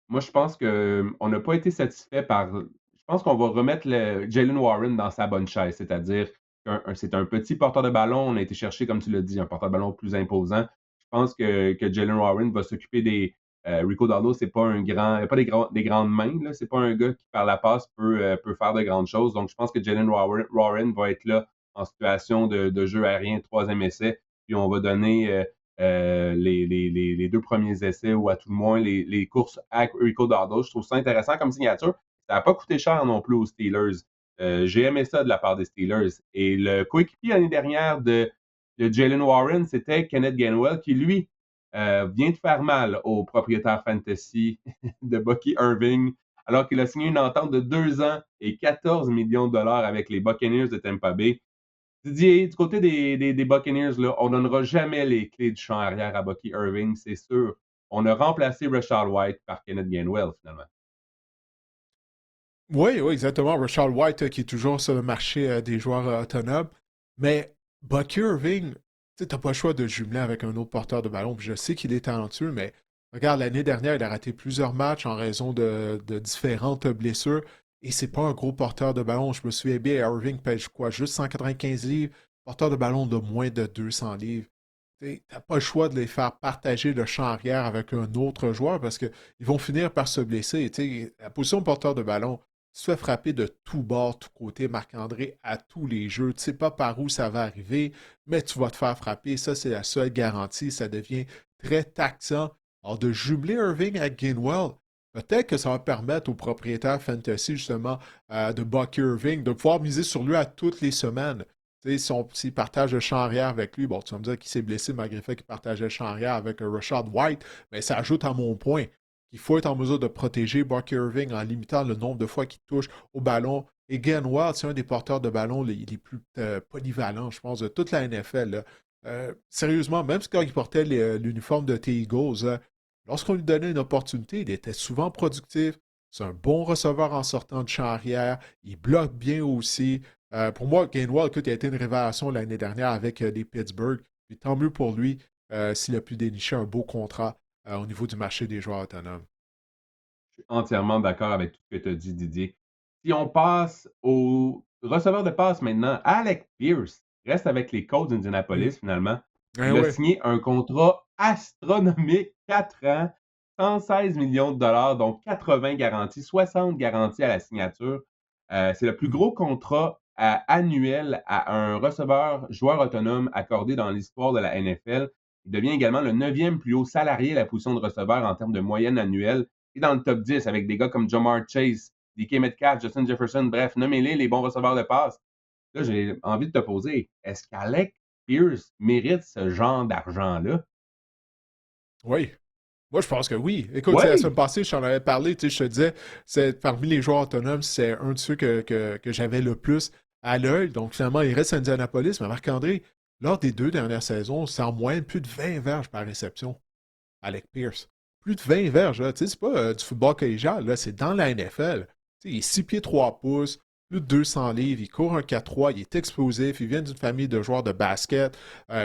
Moi, je pense qu'on n'a pas été satisfait par. Je pense qu'on va remettre Jalen Warren dans sa bonne chaise, c'est-à-dire que c'est un petit porteur de ballon. On a été chercher, comme tu l'as dit, un porteur de ballon plus imposant. Je pense que Jalen Warren va s'occuper des. Rico Dowdle, c'est pas un grand, il a pas des grandes mains, là. C'est pas un gars qui, par la passe, peut faire de grandes choses. Donc, je pense que Jalen Warren va être là en situation de jeu aérien, troisième essai. puis on va donner les deux premiers essais ou à tout le moins les courses à Rico Dowdle. Je trouve ça intéressant comme signature. Ça n'a pas coûté cher non plus aux Steelers. J'ai aimé ça de la part des Steelers. Et le coéquipier l'année dernière de Jalen Warren, c'était Kenneth Gainwell, qui, lui, vient de faire mal aux propriétaires fantasy de Bucky Irving, alors qu'il a signé une entente de 2 ans et 14 millions de dollars avec les Buccaneers de Tampa Bay. Didier, du côté des Buccaneers, là, on ne donnera jamais les clés du champ arrière à Bucky Irving, c'est sûr. On a remplacé Rashad White par Kenneth Gainwell, finalement. Oui, oui, exactement. Rashad White qui est toujours sur le marché des joueurs autonomes. Mais Bucky Irving, tu n'as pas le choix de jumeler avec un autre porteur de ballon. Puis je sais qu'il est talentueux, mais regarde, l'année dernière, il a raté plusieurs matchs en raison de différentes blessures. Et c'est pas un gros porteur de ballon. Je me souviens bien, Irving pèse quoi? Juste 195 livres. Porteur de ballon de moins de 200 livres. Tu n'as pas le choix de les faire partager le champ arrière avec un autre joueur parce qu'ils vont finir par se blesser. La position de porteur de ballon, tu te fais frapper de tout bord, tout côté, Marc-André, à tous les jeux. Tu ne sais pas par où ça va arriver, mais tu vas te faire frapper. Ça, c'est la seule garantie. Ça devient très taxant. Alors, de jumeler Irving à Gainwell, peut-être que ça va permettre aux propriétaires fantasy, justement, de Bucky Irving, de pouvoir miser sur lui à toutes les semaines. Tu sais, s'il partage le champ arrière avec lui, bon, tu vas me dire qu'il s'est blessé malgré le fait qu'il partageait le champ arrière avec Rashad White, mais ça ajoute à mon point. Il faut être en mesure de protéger Bucky Irving en limitant le nombre de fois qu'il touche au ballon. Et Gainwell, c'est un des porteurs de ballon les plus polyvalents, je pense, de toute la NFL. Là. Sérieusement, même quand il portait l'uniforme de T-Eagles, lorsqu'on lui donnait une opportunité, il était souvent productif. C'est un bon receveur en sortant de champ arrière. Il bloque bien aussi. Pour moi, Gainwell, écoute, il a été une révélation l'année dernière avec les Pittsburgh. Puis tant mieux pour lui s'il a pu dénicher un beau contrat au niveau du marché des joueurs autonomes. Je suis entièrement d'accord avec tout ce que tu as dit, Didier. Si on passe au receveur de passe maintenant, Alec Pierce reste avec les Colts d'Indianapolis finalement. Eh Il a oui. signé un contrat astronomique, 4 ans, 116 millions de dollars, donc 80 garanties, 60 garanties à la signature. C'est le plus Mhm. gros contrat annuel à un receveur joueur autonome accordé dans l'histoire de la NFL. Il devient également le 9e plus haut salarié à la position de receveur en termes de moyenne annuelle et dans le top 10 avec des gars comme Jamar Chase, DK Metcalf, Justin Jefferson, bref, nommez-les les bons receveurs de passe. Là, j'ai envie de te poser, est-ce qu'Alec Pierce mérite ce genre d'argent-là? Oui. Moi, je pense que oui. Écoute, la semaine Oui! passée, je t'en avais parlé, je te disais, c'est parmi les joueurs autonomes, c'est un de ceux que j'avais le plus à l'œil. Donc, finalement, il reste à Indianapolis. Mais Marc-André, lors des 2 dernières saisons, c'est en moyenne plus de 20 verges par réception. Alec Pierce. Plus de 20 verges, là. Tu sais, c'est pas du football collégial, là, c'est dans la NFL. Tu sais, il est 6 pieds 3 pouces, plus de 200 livres, il court un 4-3, il est explosif, il vient d'une famille de joueurs de basket.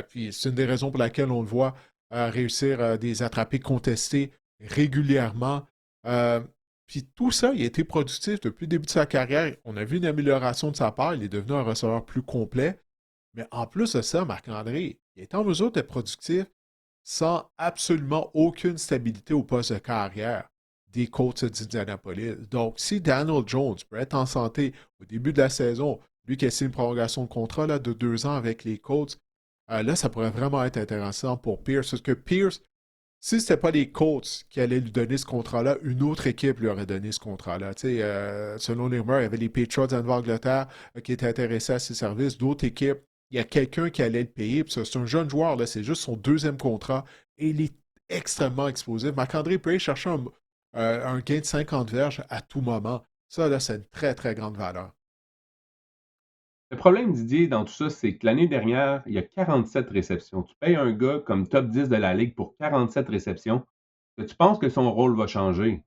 Puis c'est une des raisons pour laquelle on le voit réussir des attrapés contestés régulièrement. Euh, puis tout ça, il a été productif depuis le début de sa carrière. On a vu une amélioration de sa part, il est devenu un receveur plus complet. Mais en plus de ça, Marc-André, il est en mesure d'être productif sans absolument aucune stabilité au poste de carrière des Colts d'Indianapolis. Donc, si Daniel Jones peut être en santé au début de la saison, lui qui a signé une prolongation de contrat là, de 2 ans avec les Colts, là, ça pourrait vraiment être intéressant pour Pierce. Parce que Pierce, si ce n'était pas les Colts qui allaient lui donner ce contrat-là, une autre équipe lui aurait donné ce contrat-là. Selon les rumeurs, il y avait les Patriots en Nouvelle-Angleterre qui étaient intéressés à ses services, d'autres équipes. Il y a quelqu'un qui allait le payer. C'est un jeune joueur, là, c'est juste son deuxième contrat et il est extrêmement explosif. Marc-André peut aller chercher un gain de 50 verges à tout moment. Ça, là, c'est une très, très grande valeur. Le problème, Didier, dans tout ça, c'est que l'année dernière, il y a 47 réceptions. Tu payes un gars comme top 10 de la Ligue pour 47 réceptions. Tu penses que son rôle va changer?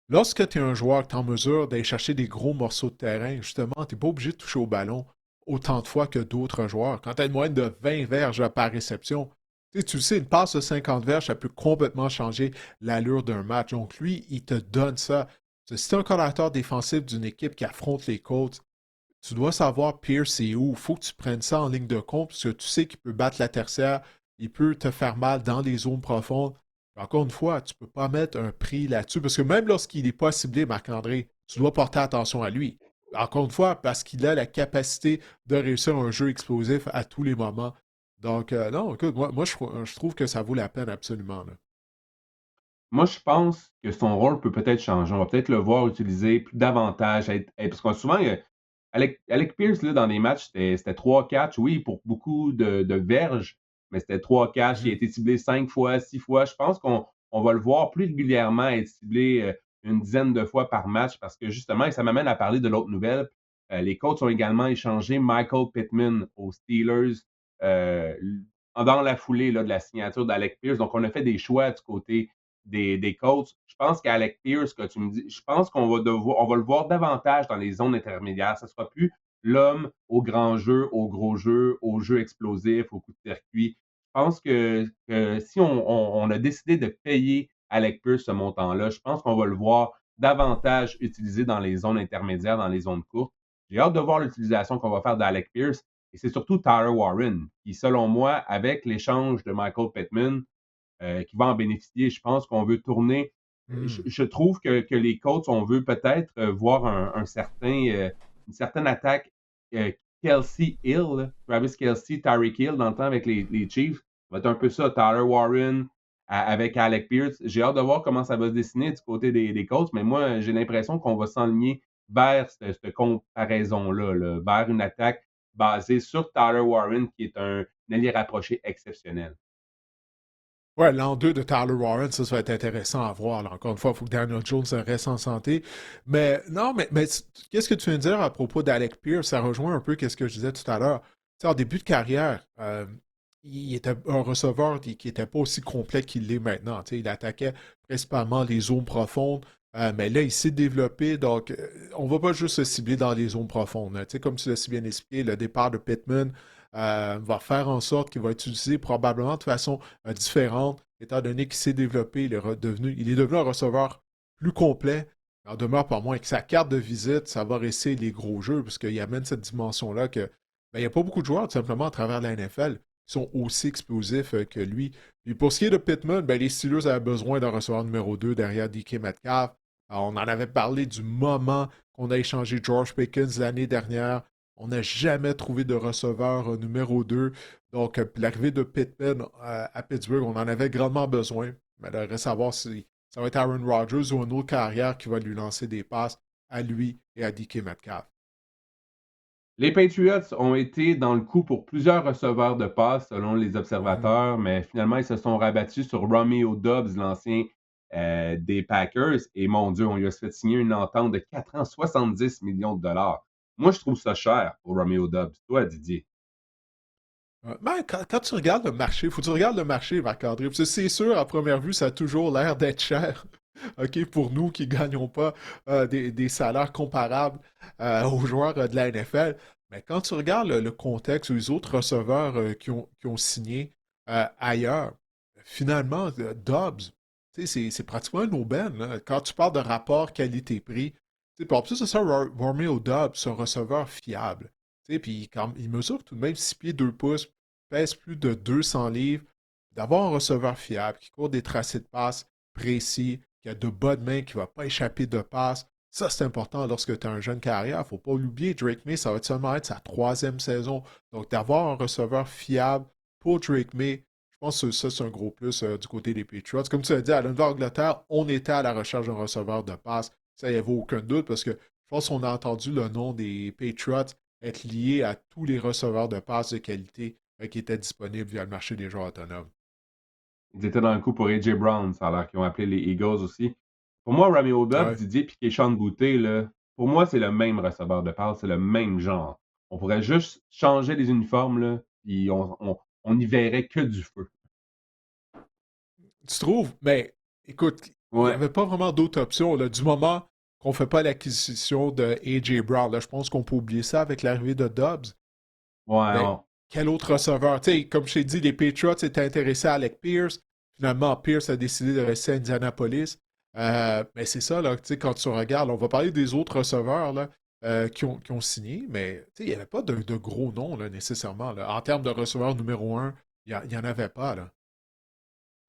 Lorsque tu es un joueur qui est en mesure d'aller chercher des gros morceaux de terrain, justement, tu n'es pas obligé de toucher au ballon autant de fois que d'autres joueurs. Quand tu as une moyenne de 20 verges par réception, tu sais, une passe de 50 verges, ça peut complètement changer l'allure d'un match. Donc, lui, il te donne ça. Si tu es un coordinateur défensif d'une équipe qui affronte les Colts, tu dois savoir Pierce c'est où. Il faut que tu prennes ça en ligne de compte parce que tu sais qu'il peut battre la tertiaire, il peut te faire mal dans les zones profondes. Encore une fois, tu ne peux pas mettre un prix là-dessus parce que même lorsqu'il n'est pas ciblé, Marc-André, tu dois porter attention à lui. Encore une fois, parce qu'il a la capacité de réussir un jeu explosif à tous les moments. Donc, non, écoute, je trouve que ça vaut la peine absolument, là. Moi, je pense que son rôle peut peut-être changer. On va peut-être le voir utiliser plus davantage. Parce que souvent, Alec Pierce, là, dans les matchs, c'était 3 catchs, oui, pour beaucoup de verges, mais c'était 3 catchs. Il a Mhm. été ciblé 5 fois, 6 fois. Je pense qu'on va le voir plus régulièrement être ciblé une dizaine de fois par match parce que justement, et ça m'amène à parler de l'autre nouvelle. Les Colts ont également échangé Michael Pittman aux Steelers euh, dans la foulée là, de la signature d'Alec Pierce. Donc, on a fait des choix du côté des Colts. Je pense qu'Alec Pierce, que tu me dis, je pense on va le voir davantage dans les zones intermédiaires. Ce ne sera plus l'homme au grand jeu, au gros jeu, au jeu explosif, au coup de circuit. Je pense que si on a décidé de payer Alec Pierce ce montant-là, je pense qu'on va le voir davantage utilisé dans les zones intermédiaires, dans les zones courtes. J'ai hâte de voir l'utilisation qu'on va faire d'Alec Pierce. Et c'est surtout Tyler Warren, qui, selon moi, avec l'échange de Michael Pittman, qui va en bénéficier. Je pense qu'on veut tourner. Hmm. Je trouve que les Colts, on veut peut-être voir une certaine attaque euh, Kelsey Hill, Travis Kelsey, Tyreek Hill, dans le temps avec les Chiefs. Ça va être un peu ça, Tyler Warren avec Alec Pierce. J'ai hâte de voir comment ça va se dessiner du côté des Colts, mais moi, j'ai l'impression qu'on va s'enligner vers cette comparaison-là, là, vers une attaque basée sur Tyler Warren, qui est un allié rapproché exceptionnel. Ouais, l'an 2 de Tyler Warren, ça va être intéressant à voir, là. Encore une fois, il faut que Daniel Jones reste en santé. Mais non, mais qu'est-ce que tu viens de dire à propos d'Alec Pierce? Ça rejoint un peu ce que je disais tout à l'heure. Tu sais, en début de carrière, il était un receveur qui n'était pas aussi complet qu'il l'est maintenant. Tu sais, il attaquait principalement les zones profondes, mais là, il s'est développé. Donc, on ne va pas juste se cibler dans les zones profondes, hein. Tu sais, comme tu l'as si bien expliqué, le départ de Pittman va faire en sorte qu'il va être utilisé probablement de façon différente, étant donné qu'il s'est développé, il est devenu un receveur plus complet. Il en demeure pas moins que sa carte de visite, ça va rester les gros jeux, parce qu'il amène cette dimension-là que ben, il n'y a pas beaucoup de joueurs, tout simplement, à travers la NFL qui sont aussi explosifs que lui. Puis pour ce qui est de Pittman, ben, les Steelers avaient besoin d'un receveur numéro 2 derrière DK Metcalf. Alors, on en avait parlé du moment qu'on a échangé George Pickens l'année dernière. On n'a jamais trouvé de receveur numéro 2. Donc, l'arrivée de Pittman à Pittsburgh, on en avait grandement besoin. Mais il reste à savoir si ça va être Aaron Rodgers ou un autre carrière qui va lui lancer des passes à lui et à DK Metcalf. Les Patriots ont été dans le coup pour plusieurs receveurs de passe, selon les Mhm. observateurs, mais finalement, ils se sont rabattus sur Romeo Doubs, l'ancien des Packers. Et mon Dieu, on lui a fait signer une entente de 4 ans, 70 millions de dollars. Moi, je trouve ça cher pour Romeo Doubs. Toi, Didier. Ben, quand tu regardes le marché, il faut que tu regardes le marché, Marc-André. Parce que c'est sûr, à première vue, ça a toujours l'air d'être cher. OK, pour nous qui ne gagnons pas des salaires comparables aux joueurs de la NFL. Mais quand tu regardes le contexte ou les autres receveurs qui ont signé ailleurs, finalement, Dobbs, tu sais, c'est pratiquement une aubaine, là. Quand tu parles de rapport qualité-prix, tu sais, puis en plus de ça, Romeo Dobbs, c'est un receveur fiable. Tu sais, puis quand, il mesure tout de même 6 pieds 2 pouces, pèse plus de 200 livres. D'avoir un receveur fiable qui court des tracés de passe précis, qui a de bonnes mains, qui ne va pas échapper de passe, ça c'est important lorsque tu as un jeune carrière. Il ne faut pas l'oublier, Drake May, ça va seulement être sa troisième saison. Donc d'avoir un receveur fiable pour Drake May, je pense que ça c'est un gros plus du côté des Patriots. Comme tu as dit, à l'Angleterre, on était à la recherche d'un receveur de passe. Ça, il n'y avait aucun doute parce que je pense qu'on a entendu le nom des Patriots être lié à tous les receveurs de passe de qualité qui étaient disponibles via le marché des joueurs autonomes. Ils étaient dans le coup pour A.J. Brown, ça a l'air qu'ils ont appelé les Eagles aussi. Pour moi, Romeo Doubs, Ouais. Didier, puis Keyshawn Boutte, là, pour moi, c'est le même receveur de passe, c'est le même genre. On pourrait juste changer les uniformes, là, puis on y verrait que du feu. Tu trouves? Mais écoute, il n'y Ouais, avait pas vraiment d'autres options. Là. Du moment qu'on ne fait pas l'acquisition de A.J. Brown, là, je pense qu'on peut oublier ça avec l'arrivée de Dobbs. ouais, Mais quel autre receveur? Tu sais, comme je t'ai dit, les Patriots étaient intéressés à Alec Pierce. Finalement, Pierce a décidé de rester à Indianapolis. Mais c'est ça, là, tu sais, quand tu regardes, on va parler des autres receveurs là, qui ont signé, mais tu sais, il n'y avait pas de gros noms là, nécessairement. Là. En termes de receveur numéro un, il n'y en avait pas. Là.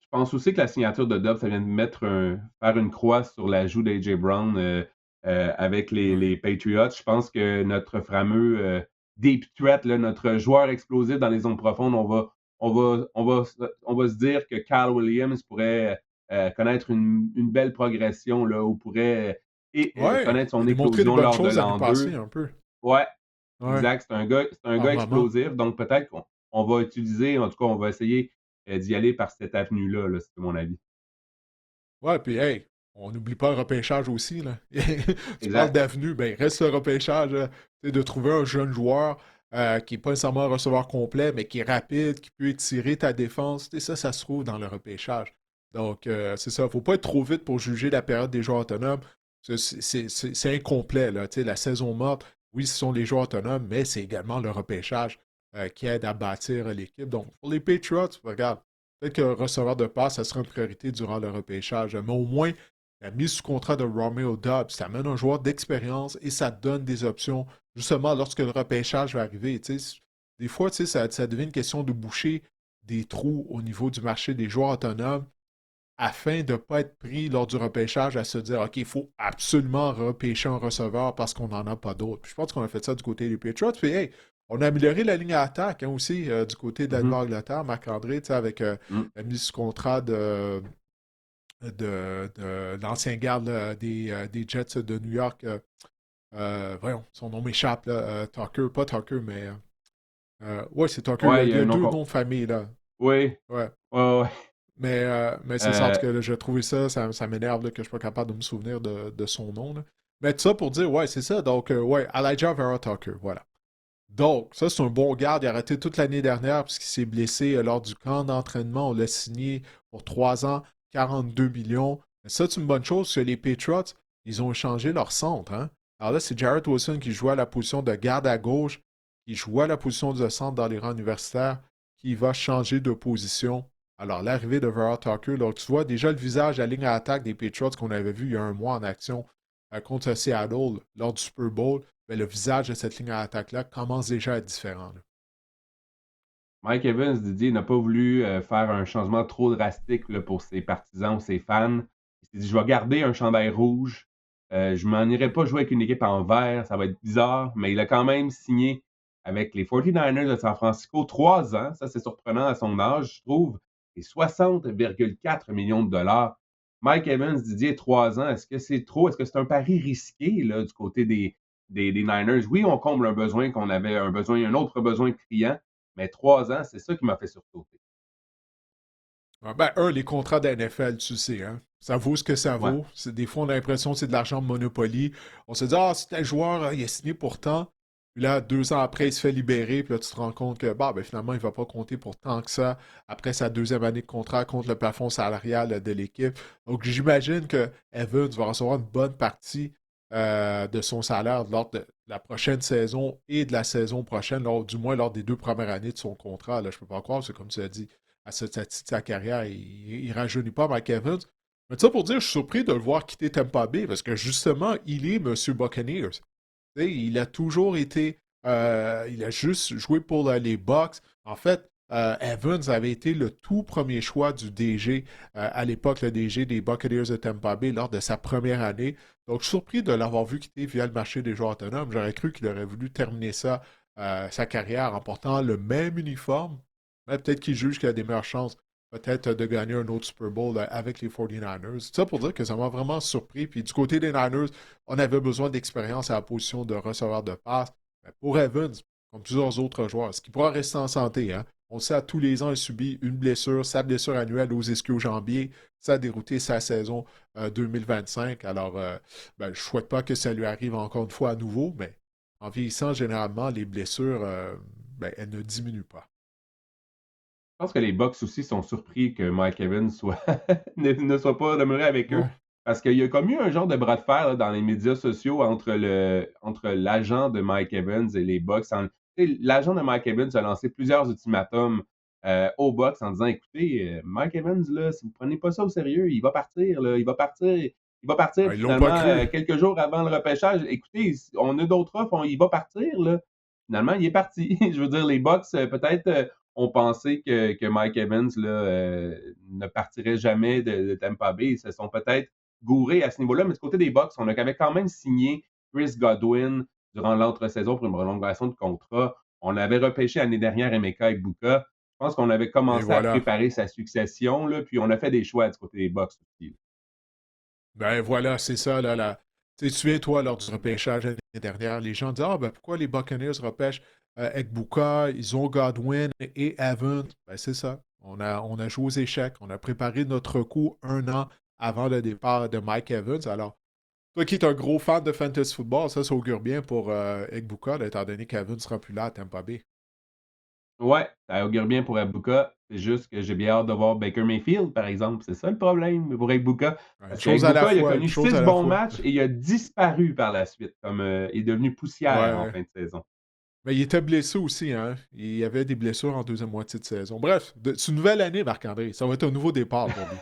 je pense aussi que la signature de Dobbs, ça vient de faire une croix sur l'ajout d'A.J. Brown. avec Ouais. les Patriots. Je pense que notre fameux deep threat, là, notre joueur explosif dans les zones profondes, on va se dire que Kyle Williams pourrait connaître une belle progression là, ou pourrait Ouais, connaître il a son démontré des éclosion bonnes lors de choses l'année l'an passée 2. un peu. Ouais, Ouais, exact. C'est un par gars moment. explosif, donc peut-être qu'on va utiliser, en tout cas, on va essayer d'y aller par cette avenue-là, là, c'est mon avis. Ouais, puis hey, on n'oublie pas le repêchage aussi, là. Tu parles Exact. d'avenue, ben reste le repêchage, c'est de trouver un jeune joueur qui n'est pas nécessairement un receveur complet, mais qui est rapide, qui peut étirer ta défense. Tu sais, ça se trouve dans le repêchage. Donc, c'est ça. Faut pas être trop vite pour juger la période des joueurs autonomes. C'est incomplet, là. Tu sais, la saison morte, oui, ce sont les joueurs autonomes, mais c'est également le repêchage qui aide à bâtir l'équipe. Donc, pour les Patriots, regarde, peut-être qu'un receveur de passe, ça sera une priorité durant le repêchage. Mais au moins, la mise sous contrat de Romeo Dobbs, ça amène un joueur d'expérience et ça donne des options, justement, lorsque le repêchage va arriver. Des fois, ça devient une question de boucher des trous au niveau du marché des joueurs autonomes afin de ne pas être pris lors du repêchage à se dire OK, il faut absolument repêcher un receveur parce qu'on n'en a pas d'autres. Puis je pense qu'on a fait ça du côté des Patriots. Puis hey, on a amélioré la ligne à attaque hein, aussi du côté de la Mhm. Nouvelle-Angleterre. Marc-André, avec Mm. la mise sous contrat de l'ancien garde des Jets de New York. Voyons, son nom m'échappe. Tucker, pas Tucker, mais. Ouais, c'est Tucker. Ouais, il y Il a y a un nom deux qu'on. noms de famille, là. Oui, Ouais. ouais, ouais. Mais c'est ça, en tout Euh, cas, là, j'ai trouvé ça m'énerve là, que je ne suis pas capable de me souvenir de son nom. Là. Mais tout ça pour dire, ouais, c'est ça. Donc, ouais, Elijah Vera Tucker, voilà. Donc, ça, c'est un bon garde. Il a arrêté toute l'année dernière puisqu'il s'est blessé lors du camp d'entraînement. On l'a signé pour 3 ans, 42 millions. Mais ça, c'est une bonne chose parce que les Patriots, ils ont échangé leur centre. Hein? Alors là, c'est Jarrett Wilson qui jouait à la position de garde à gauche, qui jouait à la position de centre dans les rangs universitaires, qui va changer de position. Alors, l'arrivée de Vera Tucker, donc tu vois déjà le visage, la ligne à attaque des Patriots qu'on avait vu il y a un mois en action contre Seattle lors du Super Bowl ben, le visage de cette ligne à attaque-là commence déjà à être différent. Là. Mike Evans, Didier, n'a pas voulu faire un changement trop drastique là, pour ses partisans ou ses fans. Il s'est dit, je vais garder un chandail rouge. Je m'en irai pas jouer avec une équipe en vert. Ça va être bizarre. Mais il a quand même signé avec les 49ers de San Francisco 3 ans. Ça, c'est surprenant à son âge, je trouve. Et 60,4 millions de dollars. Mike Evans, Didier, 3 ans. Est-ce que c'est trop? Est-ce que c'est un pari risqué là, du côté des Niners? Oui, on comble un besoin qu'on avait, un autre besoin criant. Mais 3 ans, c'est ça qui m'a fait sursauter. Ben, les contrats de la NFL, tu sais, hein, ça vaut ce que ça Ouais. vaut. Des fois, on a l'impression que c'est de l'argent de Monopoly. On se dit, ah, c'est un joueur, il est signé pour tant. Puis là, 2 ans après, il se fait libérer. Puis là, tu te rends compte que bah, ben, finalement, il ne va pas compter pour tant que ça après sa deuxième année de contrat contre le plafond salarial de l'équipe. Donc, j'imagine que Evans va recevoir une bonne partie de son salaire lors de la prochaine saison et de la saison prochaine, du moins lors des 2 premières années de son contrat. Là, je ne peux pas croire, c'est comme tu as dit à ce stade de sa carrière, il ne rajeunit pas Mike Evans. Mais ça pour dire, je suis surpris de le voir quitter Tampa Bay parce que justement, il est Monsieur Buccaneers. Il a toujours été. Il a juste joué pour les Bucks. En fait, Evans avait été le tout premier choix du DG, à l'époque, le DG des Buccaneers de Tampa Bay lors de sa première année. Donc, je suis surpris de l'avoir vu quitter via le marché des joueurs autonomes. J'aurais cru qu'il aurait voulu terminer ça, sa carrière en portant le même uniforme. Mais peut-être qu'il juge qu'il a des meilleures chances peut-être de gagner un autre Super Bowl avec les 49ers. C'est ça pour dire que ça m'a vraiment surpris. Puis du côté des Niners, on avait besoin d'expérience à la position de receveur de passe. Mais pour Evans, comme plusieurs autres joueurs, est-ce qu'il pourra rester en santé? Hein? On le sait, à tous les ans, il subit une blessure, sa blessure annuelle aux ischio-jambiers. Ça a dérouté sa saison 2025. Alors, ben, je ne souhaite pas que ça lui arrive encore une fois à nouveau, mais en vieillissant, généralement, les blessures, ben, elles ne diminuent pas. Je pense que les Bucks aussi sont surpris que Mike Evans ne soit pas demeuré avec eux. Ouais. Parce qu'il y a comme eu un genre de bras de fer là, dans les médias sociaux entre l'agent de Mike Evans et les Bucks. L'agent de Mike Evans a lancé plusieurs ultimatums aux Bucks en disant écoutez, Mike Evans, là, si vous ne prenez pas ça au sérieux, il va partir, là, il va partir. Il va partir Ah, ils l'ont pas finalement cru. quelques jours avant le repêchage. Écoutez, on a d'autres offres, il va partir. Là. Finalement, il est parti. Je veux dire, les Bucks, peut-être ont pensé que Mike Evans là, ne partirait jamais de Tampa Bay. Ils se sont peut-être gouré à ce niveau-là, mais du côté des Bucks, on avait quand même signé Chris Godwin durant l'entre-saison pour une prolongation de contrat. On avait repêché l'année dernière Emeka Egbuka. Je pense qu'on avait Et commencé à voilà. préparer sa succession, là, puis on a fait des choix du côté des Bucks aussi. Ben voilà, c'est ça, là. Tu sais, souviens-toi, lors du repêchage l'année dernière, les gens disaient: Ah, ben pourquoi les Buccaneers repêchent Egbuka, ils ont Godwin et Evans? Ben c'est ça. On a joué aux échecs. On a préparé notre coup un an avant le départ de Mike Evans. Alors, toi qui es un gros fan de fantasy football, ça augure bien pour Egbuka, là, étant donné qu'Evans ne sera plus là à Tampa Bay. Ouais, ça augure bien pour Egbuka. C'est juste que j'ai bien hâte de voir Baker Mayfield, par exemple. C'est ça le problème pour Egbuka. Une Parce chose à la qu'Egbuka, il a fois, une connu chose 6 à la bons fois. matchs et il a disparu par la suite, comme il est devenu poussière en Ouais. fin de saison. Mais il était blessé aussi, hein. Il y avait des blessures en deuxième moitié de saison. Bref, c'est une nouvelle année, Marc-André. Ça va être un nouveau départ pour lui.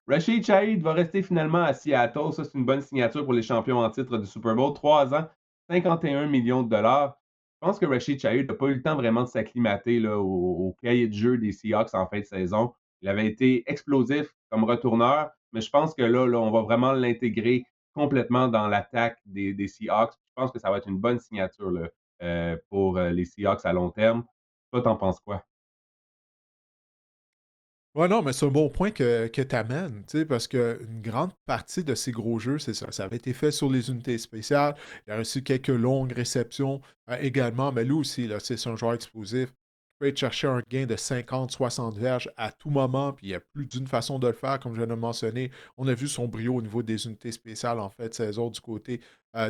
Rashid Shaheed va rester finalement à Seattle. Ça, c'est une bonne signature pour les champions en titre du Super Bowl. 3 ans, 51 millions de dollars. Je pense que Rashid Shaheed n'a pas eu le temps vraiment de s'acclimater là, au cahier de jeu des Seahawks en fin de saison. Il avait été explosif comme retourneur, mais je pense que là, on va vraiment l'intégrer complètement dans l'attaque des Seahawks. Je pense que ça va être une bonne signature là, pour les Seahawks à long terme. Toi, t'en penses quoi? Ouais, non, mais c'est un bon point que tu amènes, parce qu'une grande partie de ces gros jeux, c'est ça. Ça avait été fait sur les unités spéciales. Il a reçu quelques longues réceptions également, mais lui aussi, là, c'est un joueur explosif. Il peut aller chercher un gain de 50, 60 verges à tout moment, puis il y a plus d'une façon de le faire, comme je viens de le mentionner. On a vu son brio au niveau des unités spéciales en fait de saison du côté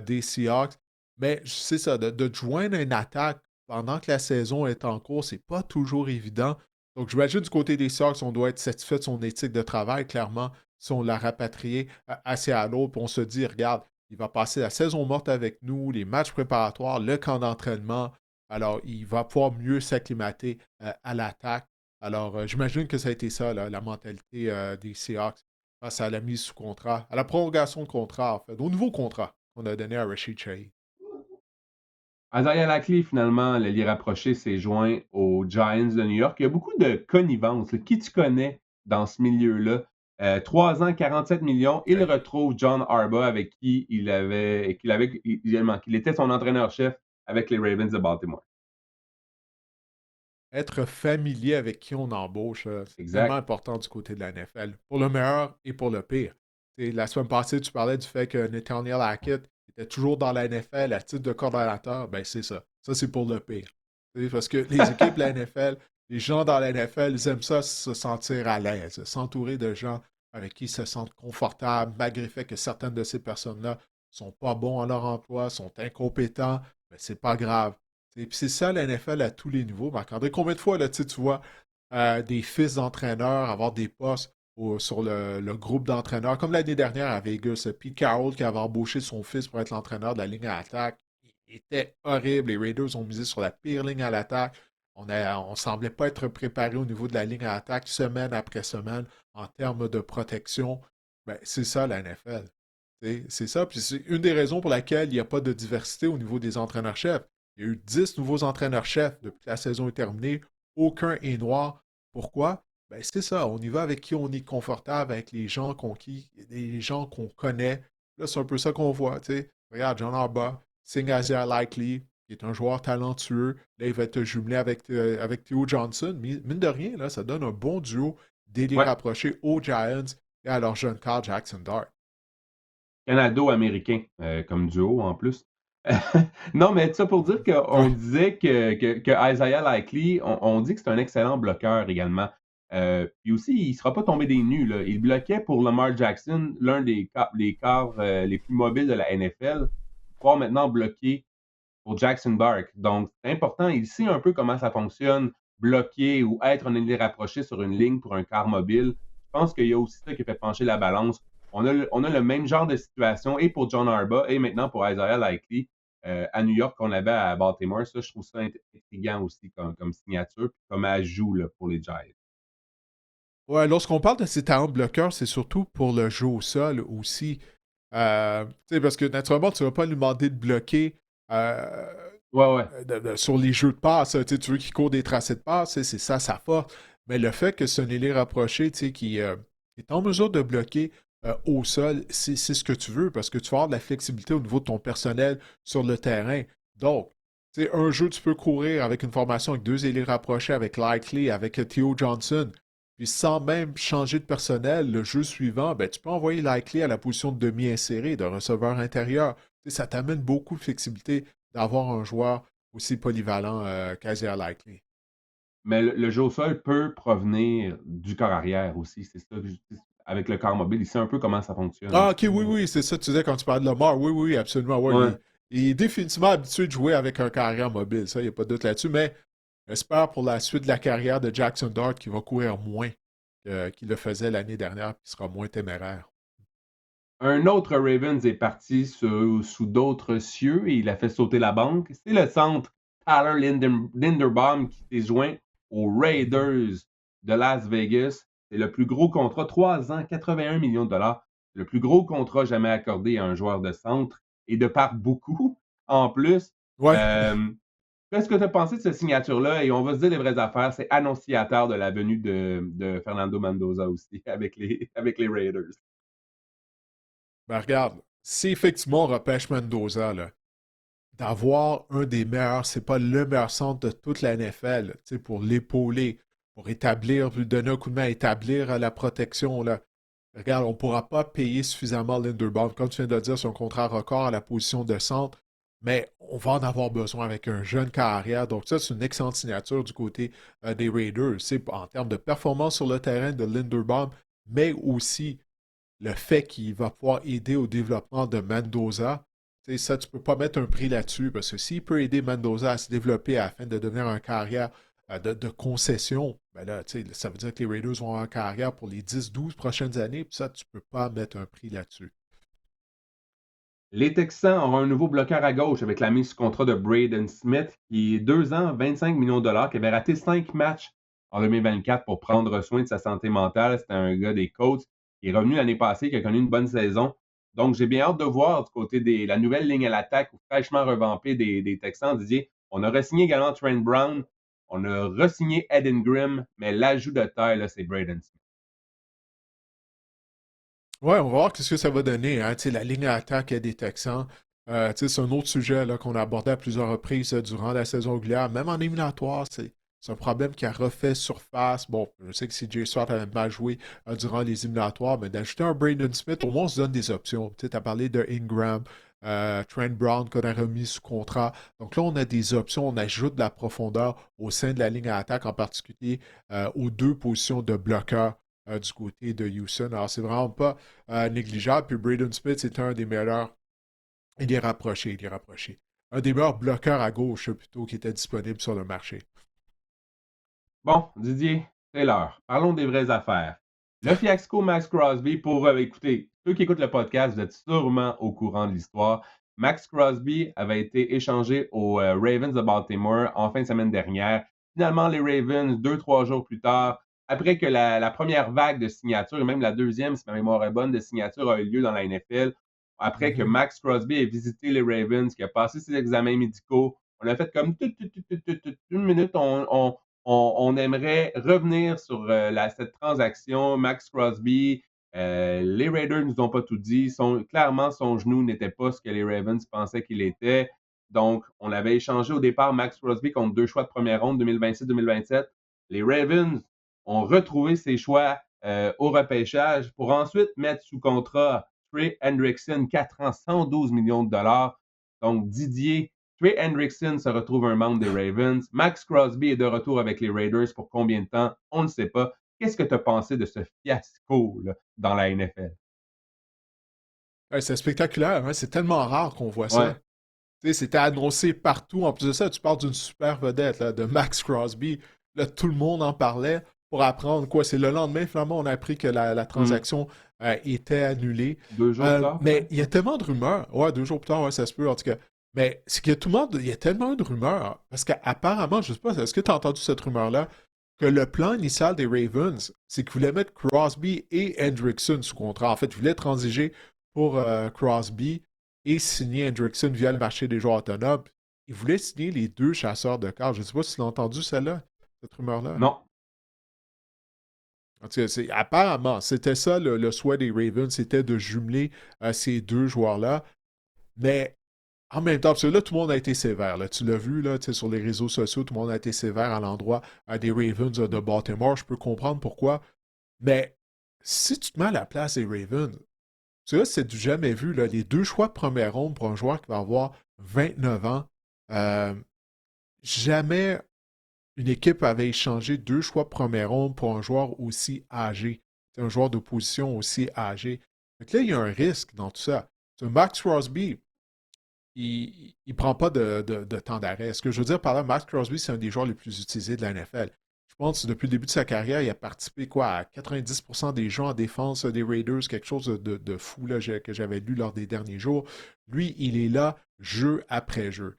des Seahawks. Mais c'est ça, de joindre une attaque pendant que la saison est en cours, c'est pas toujours évident. Donc, j'imagine du côté des Sox, on doit être satisfait de son éthique de travail, clairement, si on l'a rapatrié à Seattle, puis on se dit, regarde, il va passer la saison morte avec nous, les matchs préparatoires, le camp d'entraînement. Alors, il va pouvoir mieux s'acclimater à l'attaque. Alors, j'imagine que ça a été ça, là, la mentalité des Seahawks face à la mise sous contrat, à la prolongation de contrat, en fait, au nouveau contrat qu'on a donné à Rashid Shaheed. Isaiah Likely, finalement, l'allié rapproché, s'est joint aux Giants de New York. Il y a beaucoup de connivence. Là. Qui tu connais dans ce milieu-là? 3 ans, 47 millions. Il OK. retrouve John Harbaugh avec qui qu'il était son entraîneur-chef avec les Ravens de Baltimore. Être familier avec qui on embauche, c'est tellement Exact. important du côté de la NFL, pour le meilleur et pour le pire. La semaine passée, tu parlais du fait que Nathaniel Hackett était toujours dans la NFL à titre de coordonnateur. Ben, c'est ça. Ça, c'est pour le pire. Parce que les équipes de la NFL, les gens dans la NFL, ils aiment ça se sentir à l'aise, s'entourer de gens avec qui ils se sentent confortables, malgré le fait que certaines de ces personnes-là sont pas bons à leur emploi, sont incompétents. Mais c'est pas grave. Et puis c'est ça la NFL à tous les niveaux, Marc-André. Combien de fois là, tu vois des fils d'entraîneurs avoir des postes sur le groupe d'entraîneurs, comme l'année dernière à Vegas, Pete Carroll qui avait embauché son fils pour être l'entraîneur de la ligne à l'attaque. Il était horrible. Les Raiders ont misé sur la pire ligne à l'attaque. On semblait pas être préparé au niveau de la ligne à l'attaque semaine après semaine en termes de protection. Ben, c'est ça la NFL. C'est ça. Puis c'est une des raisons pour laquelle il n'y a pas de diversité au niveau des entraîneurs-chefs. Il y a eu 10 nouveaux entraîneurs-chefs depuis que la saison est terminée. Aucun est noir. Pourquoi? Ben, c'est ça. On y va avec qui on est confortable, avec les gens qu'on connaît. Là, c'est un peu ça qu'on voit. T'sais. Regarde, John Harbaugh, signe Isaiah Likely, qui est un joueur talentueux. Là, il va être jumelé avec Theo Johnson. Mine de rien, là, ça donne un bon duo d'ailier Ouais. rapproché aux Giants et à leur jeune Carl Jackson Dart. Canado-américain comme duo en plus. Non, mais ça pour dire qu'on Ouais. disait que Isaiah Likely, on dit que c'est un excellent bloqueur également. Puis aussi, il ne sera pas tombé des nues. Là. Il bloquait pour Lamar Jackson, l'un des corps les plus mobiles de la NFL. Pouvoir maintenant bloquer pour Jackson Dark. Donc, c'est important. Il sait un peu comment ça fonctionne, bloquer ou être un ailier rapproché sur une ligne pour un quart mobile. Je pense qu'il y a aussi ça qui fait pencher la balance. On a le même genre de situation et pour John Harbaugh et maintenant pour Isaiah Likely à New York qu'on avait à Baltimore. Ça, je trouve ça intriguant aussi comme signature, puis comme ajout là, pour les Giants. Ouais, lorsqu'on parle de ces talents de bloqueurs, c'est surtout pour le jeu au sol aussi. Parce que naturellement, tu ne vas pas lui demander de bloquer euh, Ouais, ouais. sur les jeux de passe. Tu veux qu'il court des tracés de passe, c'est ça sa force. Mais le fait que c'est un ailier rapproché qui est en mesure de bloquer au sol, c'est ce que tu veux parce que tu vas avoir de la flexibilité au niveau de ton personnel sur le terrain. Donc, tu sais, un jeu, tu peux courir avec une formation avec deux ailiers rapprochés, avec Likely, avec Theo Johnson. Puis sans même changer de personnel, le jeu suivant, ben, tu peux envoyer Likely à la position de demi-inséré, de receveur intérieur. Tu sais, ça t'amène beaucoup de flexibilité d'avoir un joueur aussi polyvalent qu'Isaiah Likely. Mais le jeu au sol peut provenir du corps arrière aussi. C'est ça, avec le corps mobile, il sait un peu comment ça fonctionne Ah, aussi. ok, oui, oui, c'est ça que tu disais quand tu parlais de Lamar. Oui, oui, absolument. Ouais, Ouais. il est définitivement habitué de jouer avec un carrière mobile. Ça, il n'y a pas de doute là-dessus. Mais j'espère pour la suite de la carrière de Jackson Dart qu'il va courir moins qu'il le faisait l'année dernière, puis sera moins téméraire. Un autre Ravens est parti sous d'autres cieux et il a fait sauter la banque. C'est le centre Tyler Linderbaum qui s'est joint aux Mhm. Raiders de Las Vegas. C'est le plus gros contrat, 3 ans, 81 millions de dollars. Le plus gros contrat jamais accordé à un joueur de centre et de par beaucoup en plus. Ouais. Euh, Qu'est-ce que tu as pensé de cette signature-là? Et on va se dire les vraies affaires, c'est annonciateur de la venue de Fernando Mendoza aussi avec les Raiders. Ben regarde, si effectivement on repêche Mendoza, là, d'avoir un des meilleurs, c'est pas le meilleur centre de toute la NFL, tu sais, pour l'épauler, pour établir, lui donner un coup de main à établir la protection, là. Regarde, on ne pourra pas payer suffisamment Linderbaum. Comme tu viens de le dire, c'est un contrat record à la position de centre, mais on va en avoir besoin avec un jeune carrière. Donc, ça, c'est une excellente signature du côté des Raiders. C'est en termes de performance sur le terrain de Linderbaum, mais aussi le fait qu'il va pouvoir aider au développement de Mendoza. Tu sais, ça, tu ne peux pas mettre un prix là-dessus parce que s'il peut aider Mendoza à se développer afin de devenir un carrière de concession, ben là, tu sais, ça veut dire que les Raiders vont avoir une carrière pour les 10-12 prochaines années, puis ça, tu ne peux pas mettre un prix là-dessus. Les Texans auront un nouveau bloqueur à gauche avec la mise sous contrat de Braden Smith, qui est 2 ans, 25 millions de dollars, qui avait raté 5 matchs en 2024 pour prendre soin de sa santé mentale. C'était un gars des Colts qui est revenu l'année passée, qui a connu une bonne saison. Donc, j'ai bien hâte de voir du côté de la nouvelle ligne à l'attaque fraîchement revampée des Texans. Didier, on a re-signé également Trent Brown, on a re-signé Ed Ingram, mais l'ajout de taille, là, c'est Braden Smith. Ouais, on va voir ce que ça va donner. Hein. Tu sais, la ligne à attaque des Texans, tu sais, c'est un autre sujet là, qu'on a abordé à plusieurs reprises durant la saison régulière. Même en éliminatoire, c'est un problème qui a refait surface. Bon, je sais que CJ Stroud avait mal joué durant les éliminatoires, mais d'ajouter un Brandon Smith, au moins on se donne des options. Tu sais, as parlé de Ingram, Trent Brown qu'on a remis sous contrat. Donc là, on a des options, on ajoute de la profondeur au sein de la ligne à attaque, en particulier aux deux positions de bloqueurs du côté de Houston. Alors, c'est vraiment pas négligeable. Puis Braden Smith, c'est un des meilleurs. Il est rapproché, il est rapproché. Un des meilleurs bloqueurs à gauche, plutôt, qui était disponible sur le marché. Bon, Didier, c'est l'heure. Parlons des vraies affaires. Le fiasco Max Crosby, pour écouter, ceux qui écoutent le podcast, vous êtes sûrement au courant de l'histoire. Max Crosby avait été échangé aux Ravens de Baltimore en fin de semaine dernière. Finalement, les Ravens, 2, 3 jours plus tard, après que la première vague de signatures, et même la deuxième, si ma mémoire est bonne, de signatures a eu lieu dans la NFL, après que Mhm. Max Crosby ait visité les Ravens, qui a passé ses examens médicaux, on a fait comme une minute, on aimerait revenir sur cette transaction. Max Crosby, les Raiders ne nous ont pas tout dit. Clairement, son genou n'était pas ce que les Ravens pensaient qu'il était. Donc, on avait échangé au départ Max Crosby contre 2 choix de première ronde, 2026-2027. Les Ravens ont retrouvé ses choix au repêchage pour ensuite mettre sous contrat Trey Hendrickson, 4 ans, 112 millions de dollars. Donc, Didier, Trey Hendrickson se retrouve un membre des Ravens. Max Crosby est de retour avec les Raiders pour combien de temps? On ne sait pas. Qu'est-ce que tu as pensé de ce fiasco là, dans la NFL? Ouais, c'est spectaculaire, hein? C'est tellement rare qu'on voit Ouais. ça. Tu sais, c'était annoncé partout. En plus de ça, tu parles d'une super vedette, là, de Max Crosby. Là, tout le monde en parlait pour apprendre quoi. C'est le lendemain, finalement, on a appris que la Hmm. transaction était annulée. 2 jours plus tard, Mais peut-être? il y a tellement de rumeurs. Ouais, 2 jours plus tard, ouais, ça se peut, en tout cas. Mais c'est qu'il y a tout le monde, il y a tellement de rumeurs. Parce qu'apparemment, je sais pas, est-ce que tu as entendu cette rumeur-là? Que le plan initial des Ravens, c'est qu'ils voulaient mettre Crosby et Hendrickson sous contrat. En fait, ils voulaient transiger pour Crosby et signer Hendrickson via le marché des joueurs autonomes. Ils voulaient signer les deux chasseurs de cartes. Je ne sais pas si tu l'as entendu, celle-là, cette rumeur-là. Non. En tout cas, apparemment, c'était ça le souhait des Ravens, c'était de jumeler ces deux joueurs-là. Mais en même temps, parce que là, tout le monde a été sévère. Là. Tu l'as vu là, tu sais, sur les réseaux sociaux, tout le monde a été sévère à l'endroit des Ravens de Baltimore. Je peux comprendre pourquoi. Mais si tu te mets à la place des Ravens, tu vois, c'est du jamais vu. Là, les deux choix de première ronde pour un joueur qui va avoir 29 ans. euh, Jamais une équipe avait échangé deux choix de première ronde pour un joueur aussi âgé. C'est un joueur de position aussi âgé. Donc là, il y a un risque dans tout ça. Max Crosby, il ne prend pas de temps d'arrêt. Ce que je veux dire par là, Max Crosby, c'est un des joueurs les plus utilisés de la NFL. Je pense que depuis le début de sa carrière, il a participé quoi, à 90% des gens en défense des Raiders, quelque chose de fou là, que j'avais lu lors des derniers jours. Lui, il est là jeu après jeu.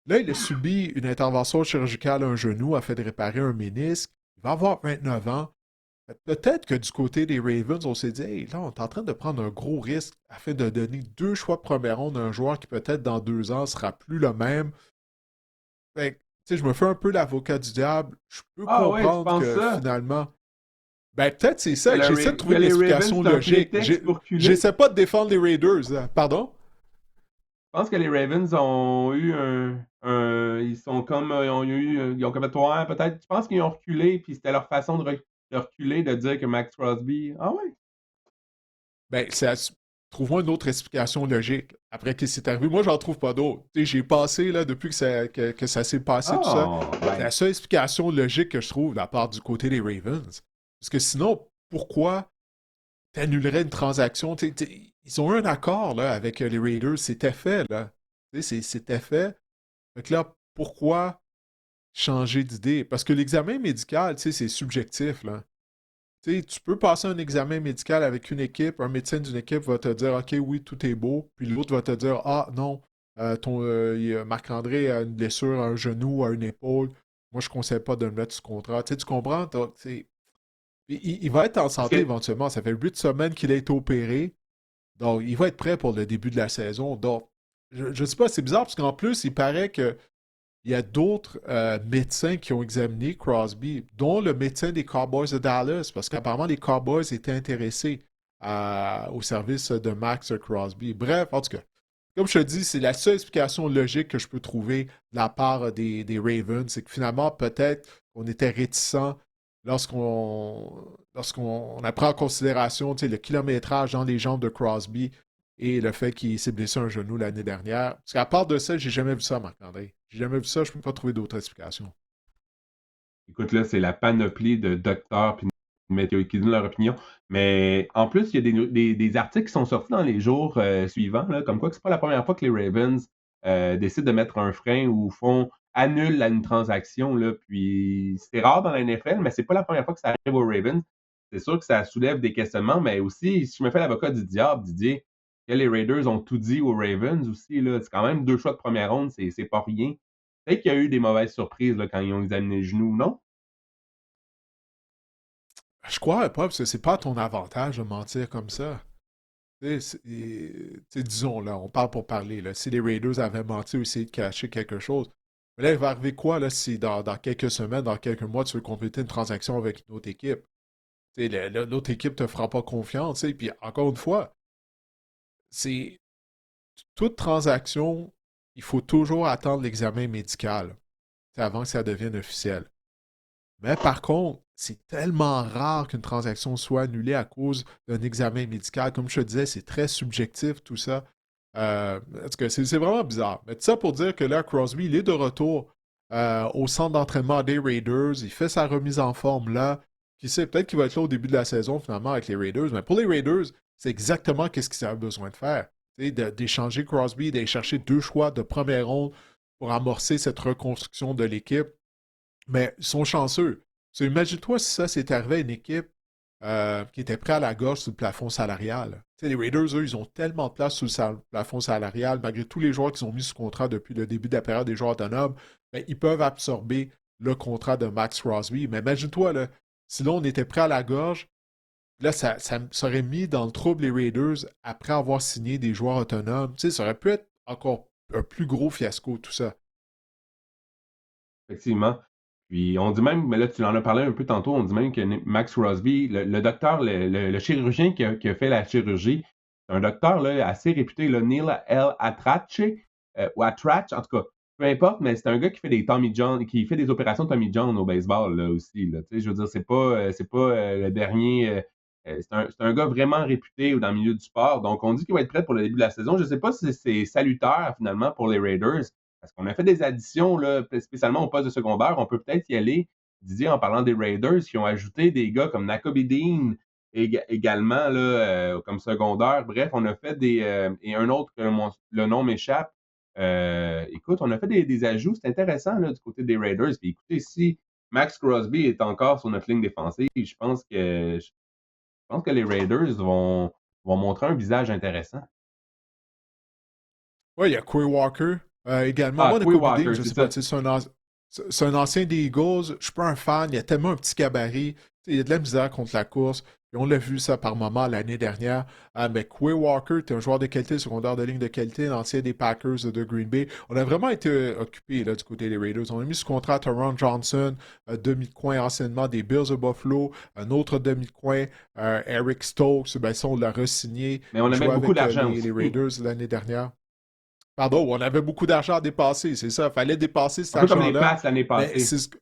Là, il a subi une intervention chirurgicale à un genou afin de réparer un ménisque. Il va avoir 29 ans. Peut-être que du côté des Ravens, on s'est dit, hey, là, on est en train de prendre un gros risque afin de donner deux choix de première ronde à un joueur qui peut-être dans 2 ans sera plus le même. Fait que, tu sais, je me fais un peu l'avocat du diable. Je peux Ah ouais, tu comprendre penses que ça? finalement, ben peut-être c'est ça. J'essaie de Que trouver une les Ravens, explication c'est un logique. prétexte pour reculer? J'essaie pas de défendre les Raiders. Là. Pardon? Je pense que les Ravens ont eu ils sont comme, ils ont comme toi, peut-être, je pense qu'ils ont reculé, puis c'était leur façon de reculer, de dire que Max Crosby, ah ouais? Ben, trouvons une autre explication logique après que c'est arrivé. Moi, j'en trouve pas d'autre. Tu sais, j'ai passé, là, depuis que ça s'est passé, tout ça. Ah, C'est la ben, seule explication logique que je trouve de la part du côté des Ravens. Parce que sinon, pourquoi t'annulerais une transaction? Ils ont eu un accord, là, avec les Raiders. C'était fait, là. Tu sais, c'était fait. Donc là, pourquoi changer d'idée? Parce que l'examen médical, tu sais, c'est subjectif, là. Tu sais, tu peux passer un examen médical avec une équipe, un médecin d'une équipe va te dire OK, oui, tout est beau, puis l'autre va te dire Ah non, Marc-André a une blessure à un genou, à une épaule. Moi, je ne conseille pas de le mettre sous contrat. Tu sais, tu comprends? Il va être en est-ce santé que, éventuellement. Ça fait 8 semaines qu'il a été opéré. Donc, il va être prêt pour le début de la saison. Donc, je ne sais pas, c'est bizarre parce qu'en plus, il paraît que il y a d'autres médecins qui ont examiné Crosby, dont le médecin des Cowboys de Dallas, parce qu'apparemment les Cowboys étaient intéressés au service de Max Crosby. Bref, en tout cas, comme je te dis, c'est la seule explication logique que je peux trouver de la part des Ravens, c'est que finalement, peut-être qu'on était réticent lorsqu'on a pris en considération le kilométrage dans les jambes de Crosby et le fait qu'il s'est blessé un genou l'année dernière. Parce qu'à part de ça, j'ai jamais vu ça, Marc-André. J'ai jamais vu ça, je peux pas trouver d'autres explications. écoute, là, c'est la panoplie de docteurs puis de météo qui donnent leur opinion. Mais en plus, il y a des articles qui sont sortis dans les jours suivants, là, comme quoi que c'est pas la première fois que les Ravens décident de mettre un frein ou annulent une transaction. Là, puis c'est rare dans la NFL, mais c'est pas la première fois que ça arrive aux Ravens. C'est sûr que ça soulève des questionnements, mais aussi, si je me fais l'avocat du diable, Didier, que les Raiders ont tout dit aux Ravens aussi, là, c'est quand même deux choix de première ronde, c'est pas rien. Peut-être qu'il y a eu des mauvaises surprises là, quand ils ont examiné le genou, non? Je crois pas, parce que c'est pas à ton avantage de mentir comme ça. Disons, là, on parle pour parler. Là, si les Raiders avaient menti ou essayé de cacher quelque chose, mais là, il va arriver quoi là, si dans quelques semaines, dans quelques mois, tu veux compléter une transaction avec une autre équipe? L'autre équipe te fera pas confiance. Puis encore une fois, c'est toute transaction, il faut toujours attendre l'examen médical avant que ça devienne officiel. Mais par contre, c'est tellement rare qu'une transaction soit annulée à cause d'un examen médical. Comme je te disais, c'est très subjectif tout ça. En tout cas, c'est vraiment bizarre. Mais tout ça pour dire que là, Crosby, il est de retour au centre d'entraînement des Raiders. Il fait sa remise en forme là. Qui sait, peut-être qu'il va être là au début de la saison finalement avec les Raiders. Mais pour les Raiders, c'est exactement ce qu'ils avaient besoin de faire. D'échanger Crosby, d'aller chercher deux choix de première ronde pour amorcer cette reconstruction de l'équipe. Mais ils sont chanceux. Imagine-toi si ça s'est arrivé à une équipe qui était prête à la gorge sous le plafond salarial. Les Raiders, eux, ils ont tellement de place sous le plafond salarial, malgré tous les joueurs qu'ils ont mis sous contrat depuis le début de la période des joueurs autonomes, ben, ils peuvent absorber le contrat de Max Crosby. Mais imagine-toi, là, si là, on était prêt à la gorge, là, ça aurait mis dans le trouble les Raiders après avoir signé des joueurs autonomes. Ça aurait pu être encore un plus gros fiasco, tout ça. Effectivement. Puis on dit même, mais là tu en as parlé un peu tantôt, on dit même que Max Crosby, le docteur, le chirurgien qui a fait la chirurgie, c'est un docteur là, assez réputé, là, Neil L. Atrache, ou Atrache, en tout cas, peu importe, mais c'est un gars qui fait des Tommy John, qui fait des opérations de Tommy John au baseball là, aussi. Là, je veux dire, c'est pas le dernier. C'est un gars vraiment réputé dans le milieu du sport. Donc, on dit qu'il va être prêt pour le début de la saison. Je ne sais pas si c'est salutaire finalement pour les Raiders. Parce qu'on a fait des additions, là, spécialement au poste de secondaire. On peut peut-être y aller, Didier, en parlant des Raiders, qui ont ajouté des gars comme Nakobe Dean également là, comme secondaire. Bref, on a fait des. Et un autre que le nom m'échappe. Écoute, on a fait des ajouts. C'est intéressant là, du côté des Raiders. Puis écoutez, si Max Crosby est encore sur notre ligne défensive, je pense que les Raiders vont montrer un visage intéressant. Ouais, il y a Quay Walker également. Ah, Moi, Quay Nakobe Dean, Walker, je c'est sais pas, ça. tu sais, c'est un ancien des Eagles. Je suis pas un fan. Il y a tellement un petit gabarit. Tu sais, il y a de la misère contre la course. Et on l'a vu ça par moment l'année dernière. Mais Quay Walker, tu es un joueur de qualité, secondaire de ligne de qualité, l'ancien des Packers de Green Bay. On a vraiment été occupés là, du côté des Raiders. On a mis sous contrat à Taron Johnson, demi-coin anciennement des Bills de Buffalo, un autre demi-coin, Eric Stokes. Ben, ça, on l'a re-signé. Mais on Il avait jouait beaucoup avec d'argent les aussi. Raiders l'année dernière. Pardon, on avait beaucoup d'argent à dépasser, c'est ça. Il fallait dépasser cet Un peu comme les argent-là. Pats l'année Mais passée. c'est ce que-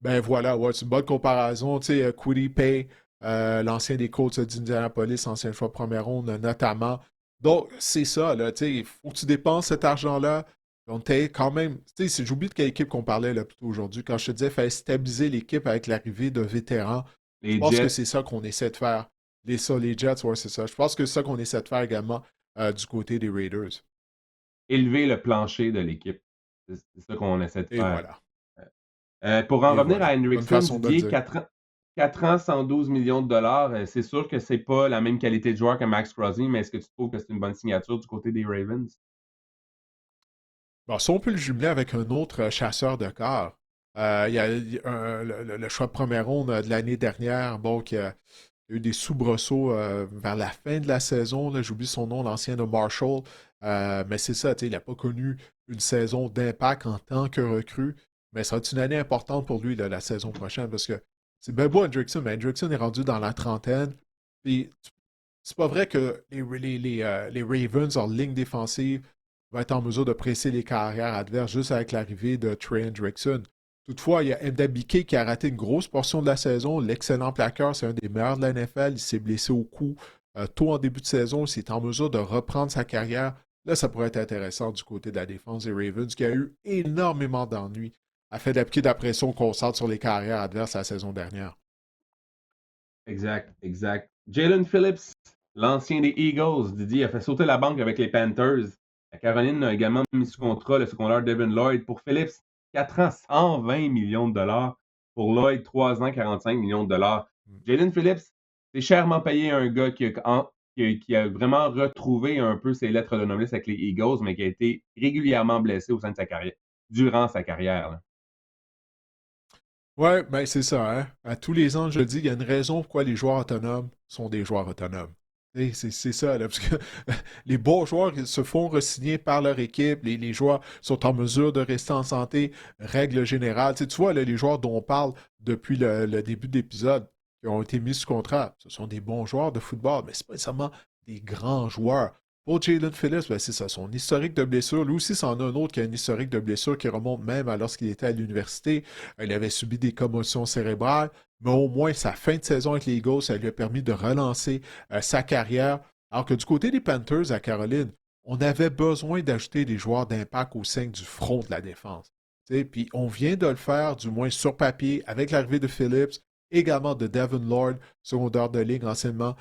Ben voilà, ouais, c'est une bonne comparaison. Tu sais, Kwity Paye, l'ancien des Colts d'Indianapolis, ancien choix de première ronde, notamment. Donc, c'est ça, là. Tu sais, il faut que tu dépenses cet argent-là. On était quand même. Tu sais, j'oublie de quelle équipe qu'on parlait là plutôt aujourd'hui. Quand je te disais qu'il fallait stabiliser l'équipe avec l'arrivée de vétérans, je Les pense que Jets, c'est ça qu'on essaie de faire. Les Jets, ouais, c'est ça. Je pense que c'est ça qu'on essaie de faire également du côté des Raiders. élever le plancher de l'équipe. C'est ça qu'on essaie de Et faire. voilà. Pour en Et revenir à voilà. Bonne Hendrickson, façon de le Didier, dire. 4 ans, 112 millions de dollars, c'est sûr que c'est pas la même qualité de joueur que Max Crosby, mais est-ce que tu trouves que c'est une bonne signature du côté des Ravens? Bon, si on peut le jumeler avec un autre chasseur de corps, il y a le choix de première ronde de l'année dernière, bon, il y a eu des soubresauts vers la fin de la saison. Là, j'oublie son nom, l'ancien de Marshall. Mais c'est ça, tu sais, il n'a pas connu une saison d'impact en tant que recrue. Mais ça va être une année importante pour lui là, la saison prochaine parce que c'est bien beau Hendrickson, mais Hendrickson est rendu dans la trentaine. Puis c'est pas vrai que les Ravens en ligne défensive vont être en mesure de presser les carrières adverses juste avec l'arrivée de Trey Hendrickson. Toutefois, il y a Mdabike qui a raté une grosse portion de la saison. L'excellent plaqueur, c'est un des meilleurs de la NFL. Il s'est blessé au cou tôt en début de saison. Il est en mesure de reprendre sa carrière. Là, ça pourrait être intéressant du côté de la défense des Ravens, qui a eu énormément d'ennuis à fait d'appliquer de la pression constante sur les carrières adverses la saison dernière. Exact, exact. Jalen Phillips, l'ancien des Eagles, Didier, a fait sauter la banque avec les Panthers. La Caroline a également mis sous contrat le secondaire Devin Lloyd. Pour Phillips, 4 ans, 120 millions de dollars. Pour Lloyd, 3 ans, 45 millions de dollars. Jalen Phillips, c'est chèrement payé un gars qui a vraiment retrouvé un peu ses lettres de noblesse avec les Eagles, mais qui a été régulièrement blessé au sein de sa carrière, durant sa carrière. Là. Ouais, ben c'est ça, hein. À tous les ans, je le dis, il y a une raison pourquoi les joueurs autonomes sont des joueurs autonomes. Et c'est ça, là, parce que les bons joueurs ils se font re-signer par leur équipe, les joueurs sont en mesure de rester en santé, règle générale. Tu sais, tu vois, là, les joueurs dont on parle depuis le début de l'épisode, qui ont été mis sous contrat, ce sont des bons joueurs de football, mais c'est pas nécessairement des grands joueurs. Pour Jalen Phillips, ben c'est ça, son historique de blessure. Lui aussi, c'en a un autre qui a un historique de blessure qui remonte même à lorsqu'il était à l'université. Il avait subi des commotions cérébrales, mais au moins sa fin de saison avec les Eagles, ça lui a permis de relancer sa carrière. Alors que du côté des Panthers à Caroline, on avait besoin d'ajouter des joueurs d'impact au sein du front de la défense. Puis on vient de le faire, du moins sur papier, avec l'arrivée de Phillips, également de Devin Lord, secondaire de ligne anciennement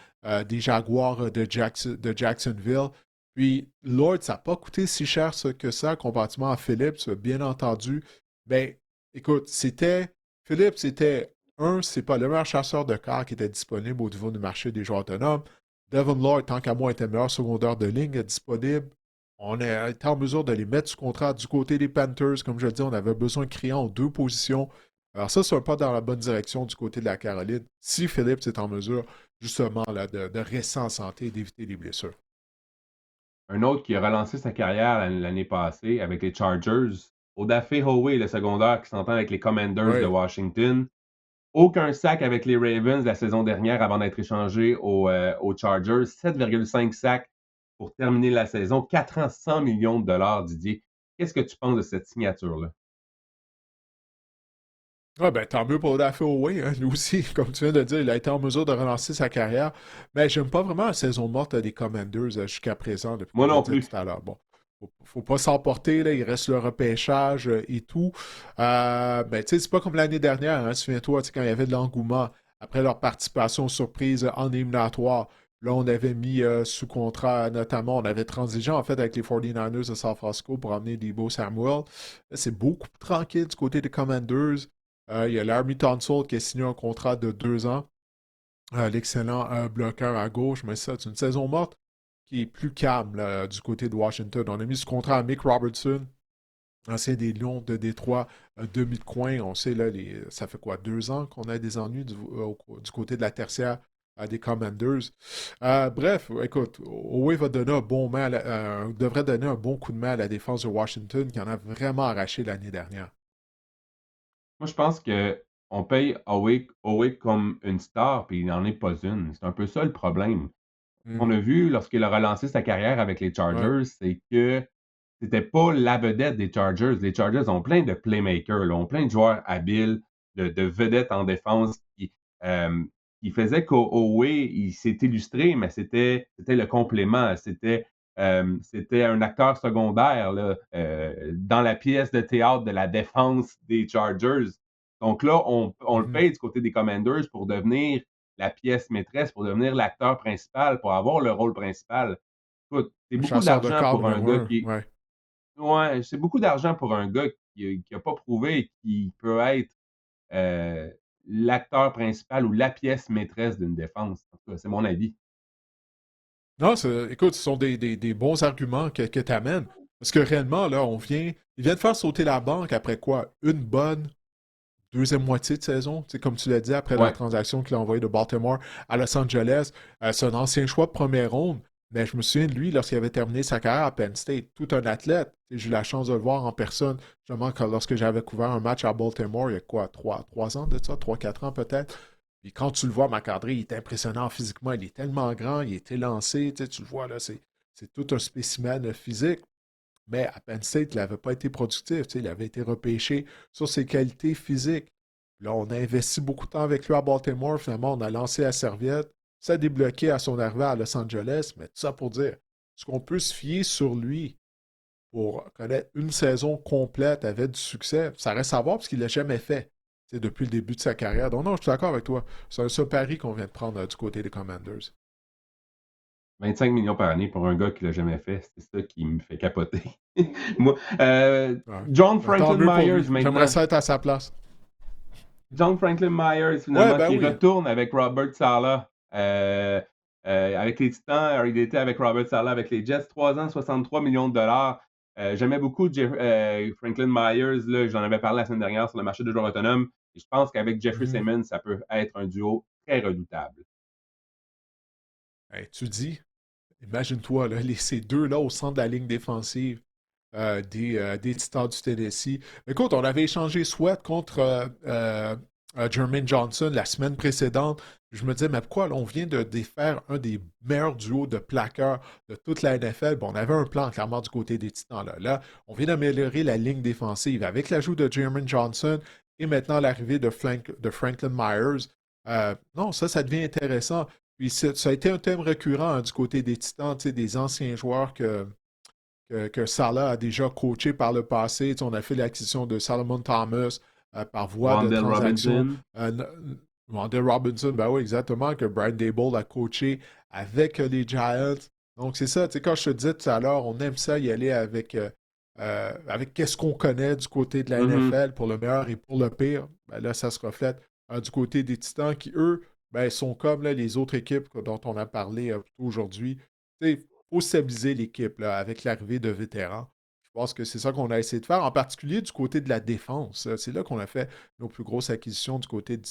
des Jaguars de Jacksonville. Puis Lord, ça n'a pas coûté si cher que ça comparativement à Phillips, bien entendu. Ben, écoute, c'est pas le meilleur chasseur de cartes qui était disponible au niveau du marché des joueurs autonomes. Devon Lloyd, tant qu'à moi, était le meilleur secondaire de ligne disponible. On a été en mesure de les mettre sous contrat du côté des Panthers. Comme je le dis, on avait besoin de créer en deux positions. Alors ça, c'est un pas dans la bonne direction du côté de la Caroline. Si Phillips est en mesure, justement, là, de rester en santé et d'éviter les blessures. Un autre qui a relancé sa carrière l'année passée avec les Chargers, Odafe Howe, le secondaire qui s'entend avec les Commanders de Oui. Washington. Aucun sac avec les Ravens la saison dernière avant d'être échangé aux Chargers. 7,5 sacs pour terminer la saison. 4 ans, 100 millions de dollars, Didier. Qu'est-ce que tu penses de cette signature-là? Ouais, ben, tant mieux pour DaffyOway, hein. Lui aussi, comme tu viens de dire, il a été en mesure de relancer sa carrière. Mais j'aime pas vraiment la saison morte des Commanders jusqu'à présent, depuis Moi que je le non disais plus. tout à l'heure. Bon, faut pas s'emporter, là, il reste le repêchage et tout. Ben, tu sais, c'est pas comme l'année dernière, hein, souviens-toi, tu sais, quand il y avait de l'engouement après leur participation surprise en éliminatoire. Là, on avait mis sous contrat, notamment, on avait transigé en fait avec les 49ers de San Francisco pour emmener Debo Samuel. Là, c'est beaucoup plus tranquille du côté des Commanders. Il y a Larry Tunsil qui a signé un contrat de 2 ans. L'excellent bloqueur à gauche, mais ça, c'est une saison morte qui est plus calme là, du côté de Washington. On a mis ce contrat à Mick Robertson, ancien des Lions de Détroit, demi de coin. On sait, là, ça fait quoi, 2 ans qu'on a des ennuis du côté de la tertiaire des Commanders. Bref, écoute, Owe va donner un bon devrait donner un bon coup de main à la défense de Washington qui en a vraiment arraché l'année dernière. Moi, je pense que on paye Howe comme une star, puis il n'en est pas une. C'est un peu ça le problème. On a Mhm. vu lorsqu'il a relancé sa carrière avec les Ouais. Chargers, c'est que c'était pas la vedette des Chargers. Les Chargers ont plein de playmakers, là, ont plein de joueurs habiles, de vedettes en défense euh, qui faisaient qu'Owe, il s'est illustré, mais c'était le complément. C'était un acteur secondaire là, dans la pièce de théâtre de la défense des Chargers. Donc là, on le Mhm. paye du côté des Commanders pour devenir la pièce maîtresse, pour devenir l'acteur principal, pour avoir le rôle principal. Écoute, c'est Le beaucoup chasseur de d'argent corps pour un numéro gars un, qui. ouais. Ouais, c'est beaucoup d'argent pour un gars qui n'a pas prouvé qu'il peut être euh, l'acteur principal ou la pièce maîtresse d'une défense. En tout cas, c'est mon avis. Non, écoute, ce sont des bons arguments que tu amènes. Parce que réellement, là, il vient de faire sauter la banque après quoi? Une bonne deuxième moitié de saison. Tu sais, comme tu l'as dit, après la Ouais. transaction qu'il a envoyée de Baltimore à Los Angeles. C'est un ancien choix de première ronde. Mais je me souviens de lui, lorsqu'il avait terminé sa carrière à Penn State, tout un athlète. J'ai eu la chance de le voir en personne, justement, lorsque j'avais couvert un match à Baltimore, il y a quoi, 3 ans de ça, 3 4 ans peut-être. Puis quand tu le vois, Macandré, il est impressionnant physiquement. Il est tellement grand, il est élancé. Tu le vois, là, c'est tout un spécimen physique. Mais à Penn State, il n'avait pas été productif. Il avait été repêché sur ses qualités physiques. Là, on a investi beaucoup de temps avec lui à Baltimore. Finalement, on a lancé la serviette. Ça a débloqué à son arrivée à Los Angeles. Mais tout ça pour dire, est-ce qu'on peut se fier sur lui pour connaître une saison complète avec du succès? Ça reste à voir parce qu'il ne l'a jamais fait depuis le début de sa carrière. Donc non, je suis d'accord avec toi. C'est un pari qu'on vient de prendre du côté des Commanders. 25 millions par année pour un gars qui l'a jamais fait, c'est ça qui me fait capoter. Moi, Ouais. John Ben, tant Franklin mieux pour Myers lui. J'aimerais maintenant. ça être à sa place. John Franklin Myers, Ouais, finalement, ben qui oui. retourne avec Robert Saleh. Avec les Titans, il était avec Robert Saleh avec les Jets, 3 ans, 63 millions de dollars. J'aimais beaucoup Franklin Myers, là, j'en avais parlé la semaine dernière sur le marché de joueurs autonomes. Et je pense qu'avec Jeffrey Mhm. Simmons, ça peut être un duo très redoutable. Hey, tu dis, imagine-toi, là, ces deux-là au centre de la ligne défensive des Titans du Tennessee. Écoute, on avait échangé Sweat contre Jermaine Johnson la semaine précédente. Je me disais, mais pourquoi là, on vient de défaire un des meilleurs duos de plaqueurs de toute la NFL? Bon, on avait un plan clairement du côté des Titans. Là, on vient d'améliorer la ligne défensive avec l'ajout de Jermaine Johnson et maintenant l'arrivée de Franklin Myers. Non, ça devient intéressant. Puis ça a été un thème récurrent hein, du côté des Titans, des anciens joueurs que Salah a déjà coaché par le passé. On a fait l'acquisition de Solomon Thomas par voie de Wandale transaction. Robinson. Wandale Robinson, ben oui, exactement, que Brian Dable a coaché avec les Giants. Donc, c'est ça, quand je te disais tout à l'heure, on aime ça y aller avec qu'est-ce qu'on connaît du côté de la Mhm. NFL pour le meilleur et pour le pire. Ben là, ça se reflète du côté des Titans qui, eux, ben, sont comme là, les autres équipes dont on a parlé plus tôt aujourd'hui. Il faut stabiliser l'équipe là, avec l'arrivée de vétérans. Je pense que c'est ça qu'on a essayé de faire, en particulier du côté de la défense. C'est là qu'on a fait nos plus grosses acquisitions du côté du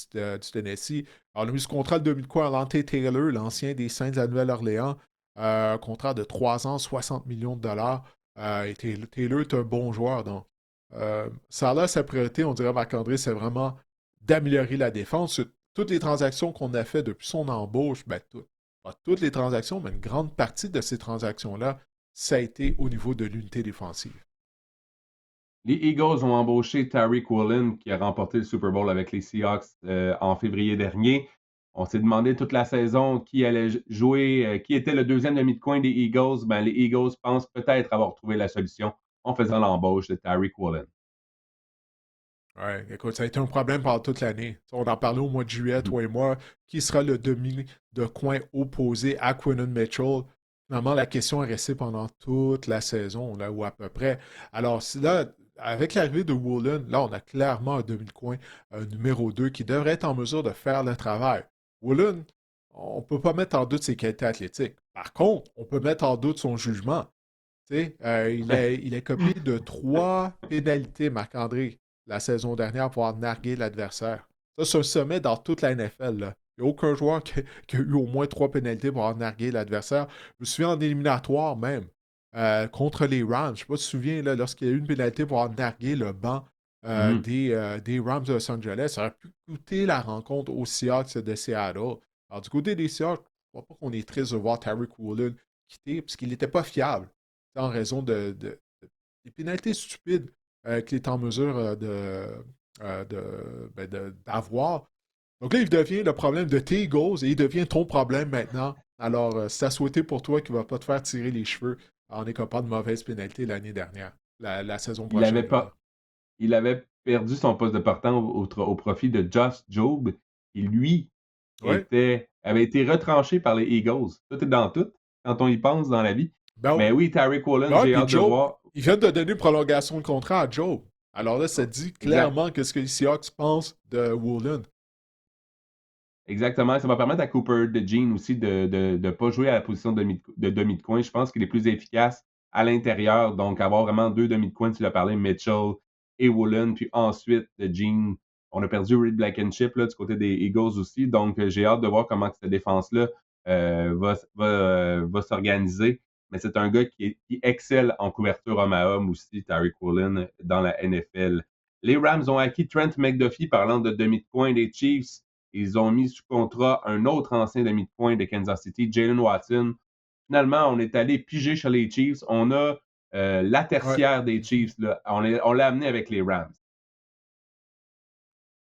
Tennessee. Alors, on a mis ce contrat de 2000 à Lante Taylor, l'ancien des Saints de la Nouvelle-Orléans. Un contrat de 3 ans, 60 millions de dollars. Et Taylor est un bon joueur. Donc. Ça a l'air sa priorité, on dirait Marc-André, c'est vraiment d'améliorer la défense. Toutes les transactions qu'on a faites depuis son embauche, ben pas toutes les transactions, mais une grande partie de ces transactions-là, ça a été au niveau de l'unité défensive. Les Eagles ont embauché Tariq Woolen, qui a remporté le Super Bowl avec les Seahawks en février dernier. On s'est demandé toute la saison qui allait jouer, qui était le deuxième demi de coin des Eagles. Ben, les Eagles pensent peut-être avoir trouvé la solution en faisant l'embauche de Tariq Woolen. Ouais, écoute, ça a été un problème pendant toute l'année. On en parlait au mois de juillet, toi et moi. Qui sera le demi de coin opposé à Quinton Mitchell? Finalement, la question est restée pendant toute la saison, là, ou à peu près. Alors, là, avec l'arrivée de Woolen, là, on a clairement un demi de coin numéro 2 qui devrait être en mesure de faire le travail. Woolen, on ne peut pas mettre en doute ses qualités athlétiques. Par contre, on peut mettre en doute son jugement. Tu sais, il est copié de 3 pénalités, Marc-André, la saison dernière pour avoir nargué l'adversaire. Ça, c'est un sommet dans toute la NFL, là. Il n'y a aucun joueur qui a eu au moins 3 pénalités pour avoir nargué l'adversaire. Je me souviens en éliminatoire même, contre les Rams. Je ne sais pas si tu te souviens, là, lorsqu'il y a eu une pénalité pour avoir nargué le banc Mhm. des Rams de Los Angeles, ça aurait pu coûter la rencontre aux Seahawks de Seattle. Alors, du côté des Seahawks, je ne crois pas qu'on est triste de voir Tariq Woolen quitter, parce qu'il n'était pas fiable en raison des pénalités stupides qu'il est en mesure d'avoir. Donc là, il devient le problème de tes goals et il devient ton problème maintenant. Alors, c'est à souhaiter pour toi qu'il ne va pas te faire tirer les cheveux en écopant de mauvaises pénalités l'année dernière, la saison Il avait prochaine, je veux dire. pas, il avait perdu son poste de partant au profit de Josh Jobe, qui lui Oui, avait été retranché par les Eagles. Tout est dans tout, quand on y pense dans la vie. ben, Mais oui, Tariq Woolen, ben ouais, j'ai puis hâte de Joe, voir. il vient de donner une prolongation de contrat à Joe. Alors là, ça dit Exact. clairement qu'est-ce que les Seahawks pensent de Woolen. Exactement. Ça va permettre à Cooper de Jean aussi de ne pas jouer à la position de demi de coin. Je pense qu'il est plus efficace à l'intérieur. Donc, avoir vraiment deux demi de coin, tu l'as parlé, Mitchell et Woolen. Puis ensuite, de Jean, on a perdu Reed Blankenship là, du côté des Eagles aussi. Donc, j'ai hâte de voir comment cette défense-là va s'organiser. Mais c'est un gars qui excelle en couverture homme à homme aussi, Tariq Woolen, dans la NFL. Les Rams ont acquis Trent McDuffie, parlant de demi de coin des Chiefs. Ils ont mis sous contrat un autre ancien demi de coin de Kansas City, Jalen Watson. Finalement, on est allé piger chez les Chiefs. On a la Ouais. tertiaire des Chiefs. Là. On l'a amené avec les Rams.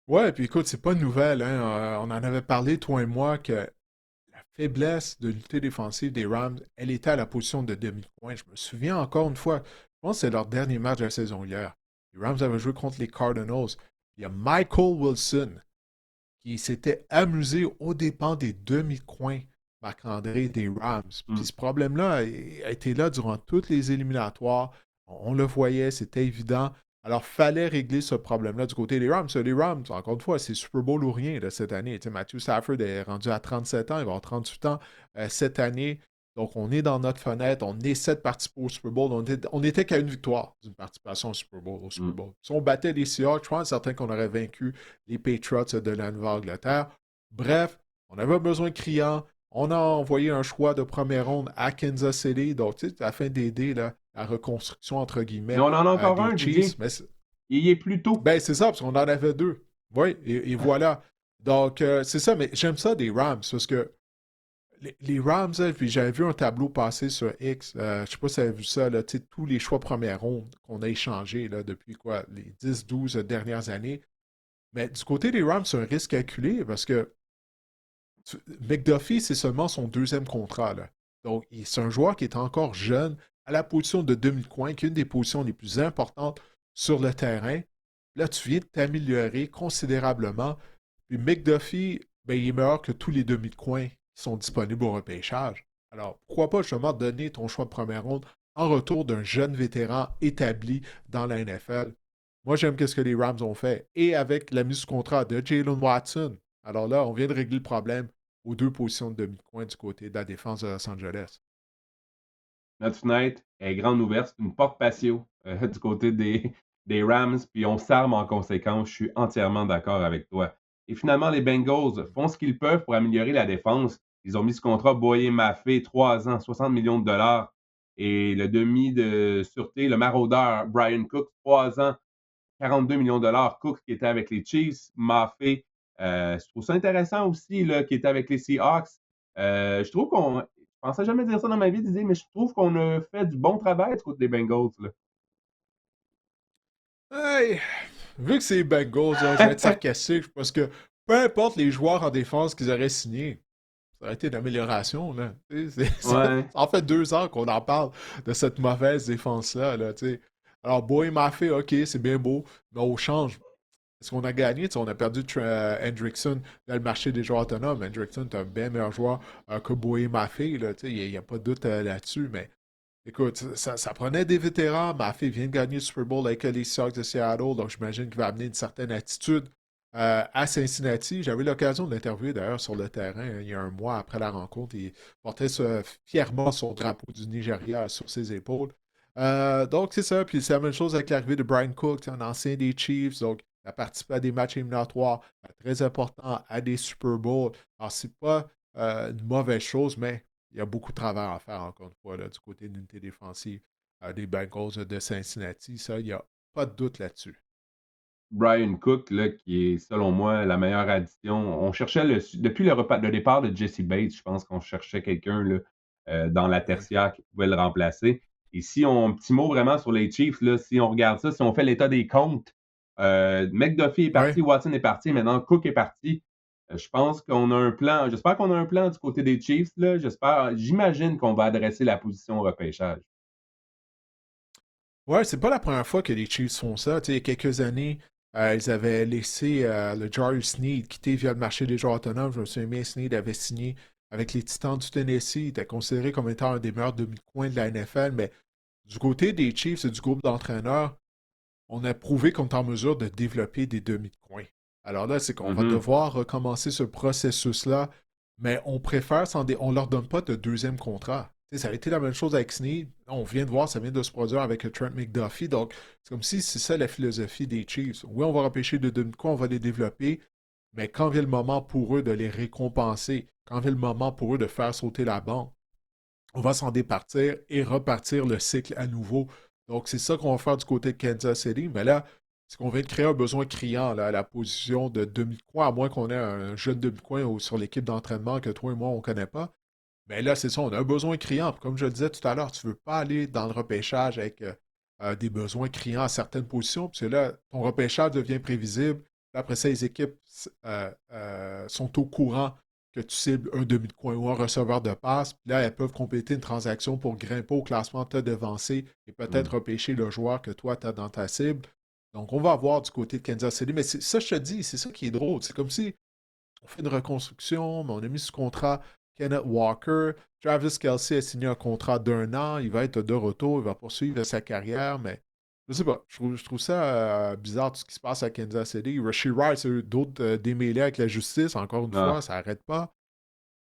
Ouais, puis écoute, c'est pas une nouvelle, hein. On en avait parlé, toi et moi, que la faiblesse de l'unité défensive des Rams, elle était à la position de demi-coin. Je me souviens encore une fois, je pense que c'est leur dernier match de la saison hier. Les Rams avaient joué contre les Cardinals. Il y a Michael Wilson qui s'était amusé aux dépens des demi-coins, Marc-André, des Rams. Puis Mm. ce problème-là a été là durant toutes les éliminatoires. On le voyait, c'était évident. Alors, fallait régler ce problème-là du côté des Rams. Les Rams, encore une fois, c'est Super Bowl ou rien là, cette année. Tu sais, Matthew Stafford est rendu à 37 ans, il va avoir 38 ans cette année. Donc, on est dans notre fenêtre, on essaie de participer au Super Bowl. On était qu'à une victoire d'une participation au Super Bowl. Mm. Si on battait les Seahawks, je pense certain qu'on aurait vaincu les Patriots de la Nouvelle-Angleterre. Bref, on avait besoin criant. On a envoyé un choix de première ronde à Kansas City, donc tu sais, afin d'aider là, la reconstruction, entre Mais guillemets, on en a encore des un, Chiefs. Didier. Il y est plus tôt. Ben, c'est ça, parce qu'on en avait deux. Oui, et voilà. Donc, c'est ça, mais j'aime ça des Rams, parce que les Rams, là, puis j'avais vu un tableau passer sur X, je sais pas si tu avez vu ça, là, tu sais, tous les choix première ronde qu'on a échangés là, depuis quoi, les 10, 12 dernières années. Mais du côté des Rams, c'est un risque calculé parce que McDuffie, c'est seulement son deuxième contrat. Là. Donc, c'est un joueur qui est encore jeune, à la position de demi-coin, qui est une des positions les plus importantes sur le terrain. Là, tu viens de t'améliorer considérablement. Puis McDuffie, ben, il est meilleur que tous les demi-coins qui sont disponibles au repêchage. Alors, pourquoi pas justement donner ton choix de première ronde en retour d'un jeune vétéran établi dans la NFL? Moi, j'aime ce que les Rams ont fait. Et avec la mise sous contrat de Jalen Watson, alors là, on vient de régler le problème aux deux positions de demi-coin du côté de la défense de Los Angeles. Notre fenêtre est grande ouverte. C'est une porte patio du côté des Rams. Puis on s'arme en conséquence. Je suis entièrement d'accord avec toi. Et finalement, les Bengals font ce qu'ils peuvent pour améliorer la défense. Ils ont mis ce contrat Boyer Maffé, 3 ans, 60 millions de dollars. Et le demi de sûreté, le maraudeur Brian Cook, 3 ans, 42 millions de dollars. Cook qui était avec les Chiefs, Maffei, je trouve ça intéressant aussi, là, qui était avec les Seahawks. Je trouve je pensais jamais dire ça dans ma vie, Didier, mais je trouve qu'on a fait du bon travail du côté des Bengals, là. Hey, vu que c'est les Bengals, là, je vais être sarcastique parce que peu importe les joueurs en défense qu'ils auraient signés, ça aurait été une amélioration, là. Ça Ouais. en fait 2 ans qu'on en parle de cette mauvaise défense-là, là, tu sais. Alors, Boy m'a fait, ok, c'est bien beau, mais on change. Est-ce qu'on a gagné? Tu sais, on a perdu Hendrickson dans le marché des joueurs autonomes. Hendrickson est un bien meilleur joueur que Boy m'a fait, là, tu sais, il n'y a pas de doute là-dessus, mais écoute, ça prenait des vétérans. Maffei vient de gagner le Super Bowl avec les Seahawks de Seattle, donc j'imagine qu'il va amener une certaine attitude à Cincinnati. J'avais l'occasion de l'interviewer d'ailleurs sur le terrain il y a un mois après la rencontre. Il portait fièrement son drapeau du Nigeria sur ses épaules. Donc c'est ça. Puis c'est la même chose avec l'arrivée de Brian Cook, un ancien des Chiefs. Donc il a participé à des matchs éliminatoires très importants, à des Super Bowls. Alors c'est pas une mauvaise chose, mais il y a beaucoup de travail à faire, encore une fois, là, du côté de l'unité défensive des Bengals de Cincinnati. Ça, il n'y a pas de doute là-dessus. Brian Cook, là, qui est, selon moi, la meilleure addition. On cherchait depuis le départ de Jesse Bates, je pense qu'on cherchait quelqu'un là, dans la Ouais. tertiaire qui pouvait le remplacer. Et si on, un petit mot vraiment sur les Chiefs, là, si on regarde ça, si on fait l'état des comptes, McDuffie est Ouais. parti, Watson est parti, maintenant Cook est parti. Je pense qu'on a un plan. J'espère qu'on a un plan du côté des Chiefs. Là. J'imagine qu'on va adresser la position au repêchage. Ouais, c'est pas la première fois que les Chiefs font ça. Tu sais, il y a quelques années, ils avaient laissé le Jarvis Sneed quitter via le marché des joueurs autonomes. Je me souviens bien, Sneed avait signé avec les Titans du Tennessee. Il était considéré comme étant un des meilleurs demi-coins de la NFL, mais du côté des Chiefs et du groupe d'entraîneurs, on a prouvé qu'on est en mesure de développer des demi-de-coin. Alors là, c'est qu'on va Mhm. devoir recommencer ce processus-là, mais on préfère, on ne leur donne pas de deuxième contrat. Tu sais, ça a été la même chose avec Snead. On vient de voir, ça vient de se produire avec Trent McDuffie. Donc, c'est comme si c'est ça la philosophie des Chiefs. Oui, on va repêcher de demi-coin, on va les développer, mais quand vient le moment pour eux de les récompenser, quand vient le moment pour eux de faire sauter la banque, on va s'en départir et repartir le cycle à nouveau. Donc, c'est ça qu'on va faire du côté de Kansas City. Mais là, c'est qu'on vient de créer un besoin criant là, à la position de demi-coin, à moins qu'on ait un jeune demi-coin sur l'équipe d'entraînement que toi et moi, on ne connaît pas. Mais là, c'est ça, on a un besoin criant. Puis comme je le disais tout à l'heure, tu ne veux pas aller dans le repêchage avec des besoins criants à certaines positions, parce que là, ton repêchage devient prévisible. Après ça, les équipes sont au courant que tu cibles un demi de coin ou un receveur de passe. Puis là, elles peuvent compléter une transaction pour grimper au classement, te devancer et peut-être repêcher le joueur que toi, tu as dans ta cible. Donc, on va voir du côté de Kansas City. Mais ça, je te dis, c'est ça qui est drôle. C'est comme si on fait une reconstruction, mais on a mis sous contrat Kenneth Walker. Travis Kelce a signé un contrat d'1 an. Il va être de retour. Il va poursuivre sa carrière, mais je sais pas. Je trouve ça bizarre tout ce qui se passe à Kansas City. Rashee Rice a eu d'autres démêlés avec la justice. Encore une fois, Ah. ça n'arrête pas.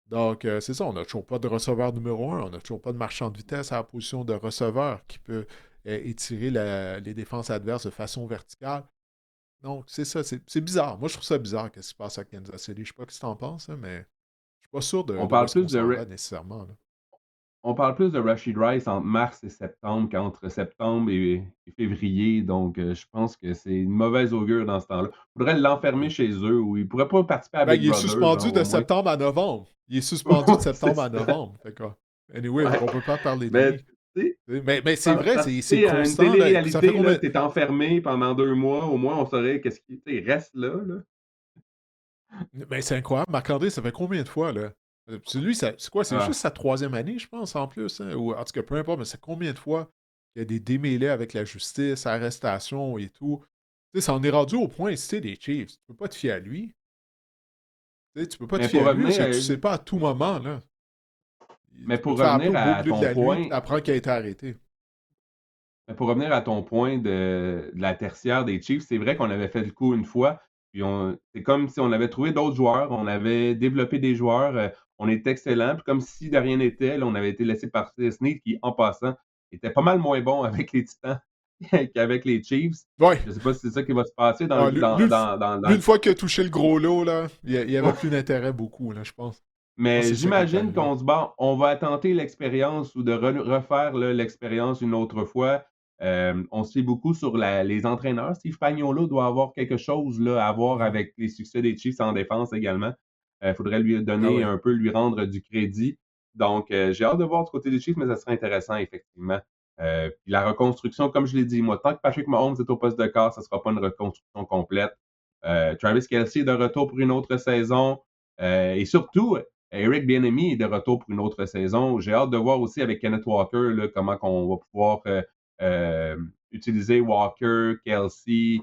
Donc, c'est ça. On n'a toujours pas de receveur numéro un. On n'a toujours pas de marchand de vitesse à la position de receveur qui peut étirer les défenses adverses de façon verticale. Donc, c'est ça. C'est bizarre. Moi, je trouve ça bizarre ce qui se passe à Kansas City. Je sais pas ce que tu en penses, hein, mais je suis pas sûr On de où parle est-ce qu'on plus de s'en va nécessairement, là. On parle plus de Rashid Rice entre mars et septembre qu'entre septembre et février. Donc, je pense que c'est une mauvaise augure dans ce temps-là. Il faudrait l'enfermer Ouais. chez eux ou il pourrait pas participer à Ben, Big il est Brother, suspendu genre, de au moins. septembre à novembre. Il est suspendu de Ouais, c'est septembre à ça. novembre. Fait que, anyway, Ouais. on peut pas parler de Mais, lui. tu sais, Mais c'est vrai, c'est participer à une constant, là. Ça fait télé-réalité, là, combien. t'es enfermé pendant 2 mois, au moins on saurait qu'est-ce qui, tu sais, reste là, là. Mais c'est incroyable. Marc-André, ça fait combien de fois, là? Lui, c'est quoi? C'est Ah. juste sa troisième année, je pense, en plus, hein? Ou en tout cas, peu importe, mais c'est combien de fois qu'il y a des démêlés avec la justice, arrestations et tout. Tu sais, ça en est rendu au point, si t'es des Chiefs, tu peux pas te fier à lui. Tu sais, tu peux pas te Mais fier pour à lui parce revenir que à, tu sais pas à tout moment, là. mais Tu peux pour te faire appeler revenir au beau à milieu de ton la nuit puis point, t'apprends qu'il a été arrêté. Mais pour revenir à ton point de la tertiaire des Chiefs, c'est vrai qu'on avait fait le coup une fois, puis c'est comme si on avait trouvé d'autres joueurs, on avait développé des joueurs, on était excellents, puis comme si de rien n'était, là, on avait été laissé partir Snead qui, en passant, était pas mal moins bon avec les Titans qu'avec les Chiefs. Ouais. Je sais pas si c'est ça qui va se passer dans Ah, le dans dans dans lui, dans une fois qu'il a touché le gros lot, là, il y avait le plus d'intérêt beaucoup, là, je pense. Je pense Mais que c'est ça qui est j'imagine arrivé. qu'on se dit: «Bon, on va tenter l'expérience ou de refaire là, l'expérience une autre fois». On se fait beaucoup sur les entraîneurs. Steve Spagnuolo doit avoir quelque chose là, à voir Mhm. avec les succès des Chiefs en défense également. Il faudrait lui Ah donner oui. un peu, lui rendre du crédit. Donc, j'ai hâte de voir du côté des Chiefs, mais ça serait intéressant, effectivement. Puis la reconstruction, comme je l'ai dit, moi, tant que Patrick Mahomes est au poste de quart, ça ne sera pas une reconstruction complète. Travis Kelce est de retour pour une autre saison. Et surtout, Eric Bieniemy est de retour pour une autre saison. J'ai hâte de voir aussi avec Kenneth Walker là, comment on va pouvoir utiliser Walker, Kelsey.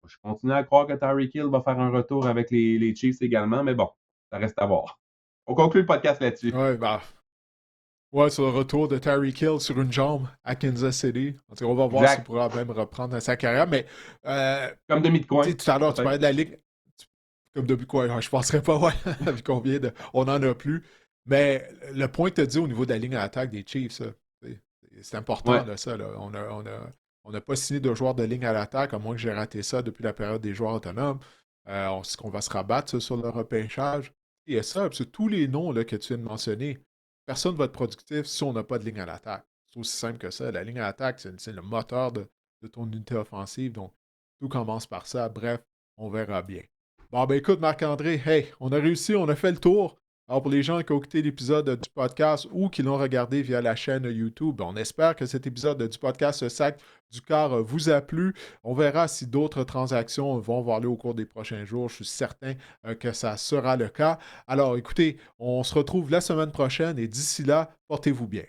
Je continue à croire que Tyreek Hill va faire un retour avec les Chiefs également, mais bon, ça reste à voir. On conclut le podcast là-dessus. Ouais, bah. Ouais, sur le retour de Tyreek Hill sur une jambe à Kansas City. En tout cas, on va voir s'il Exact. pourra même reprendre sa carrière. Mais euh, Comme demi de tu coin, sais, tout à l'heure, tu peut-être. parlais de la Ligue. Comme depuis quoi? Je penserais pas, ouais, avec combien de. On n'en a plus. Mais le point que tu as dit au niveau de la ligne à attaque des Chiefs, ça, c'est important, Ouais. là, ça. Là. On n'a pas signé de joueurs de ligne à l'attaque, à moins que j'ai raté ça depuis la période des joueurs autonomes. Est-ce qu'on va se rabattre ça, sur le repêchage? Et ça, parce que tous les noms là, que tu viens de mentionner, personne ne va être productif si on n'a pas de ligne à l'attaque. C'est aussi simple que ça. La ligne à l'attaque, c'est le moteur de ton unité offensive. Donc, tout commence par ça. Bref, on verra bien. Bon, ben écoute, Marc-André, hey, on a réussi, on a fait le tour. Alors, pour les gens qui ont écouté l'épisode du podcast ou qui l'ont regardé via la chaîne YouTube, on espère que cet épisode du podcast Sac du Car vous a plu. On verra si d'autres transactions vont avoir lieu au cours des prochains jours. Je suis certain que ça sera le cas. Alors, écoutez, on se retrouve la semaine prochaine et d'ici là, portez-vous bien.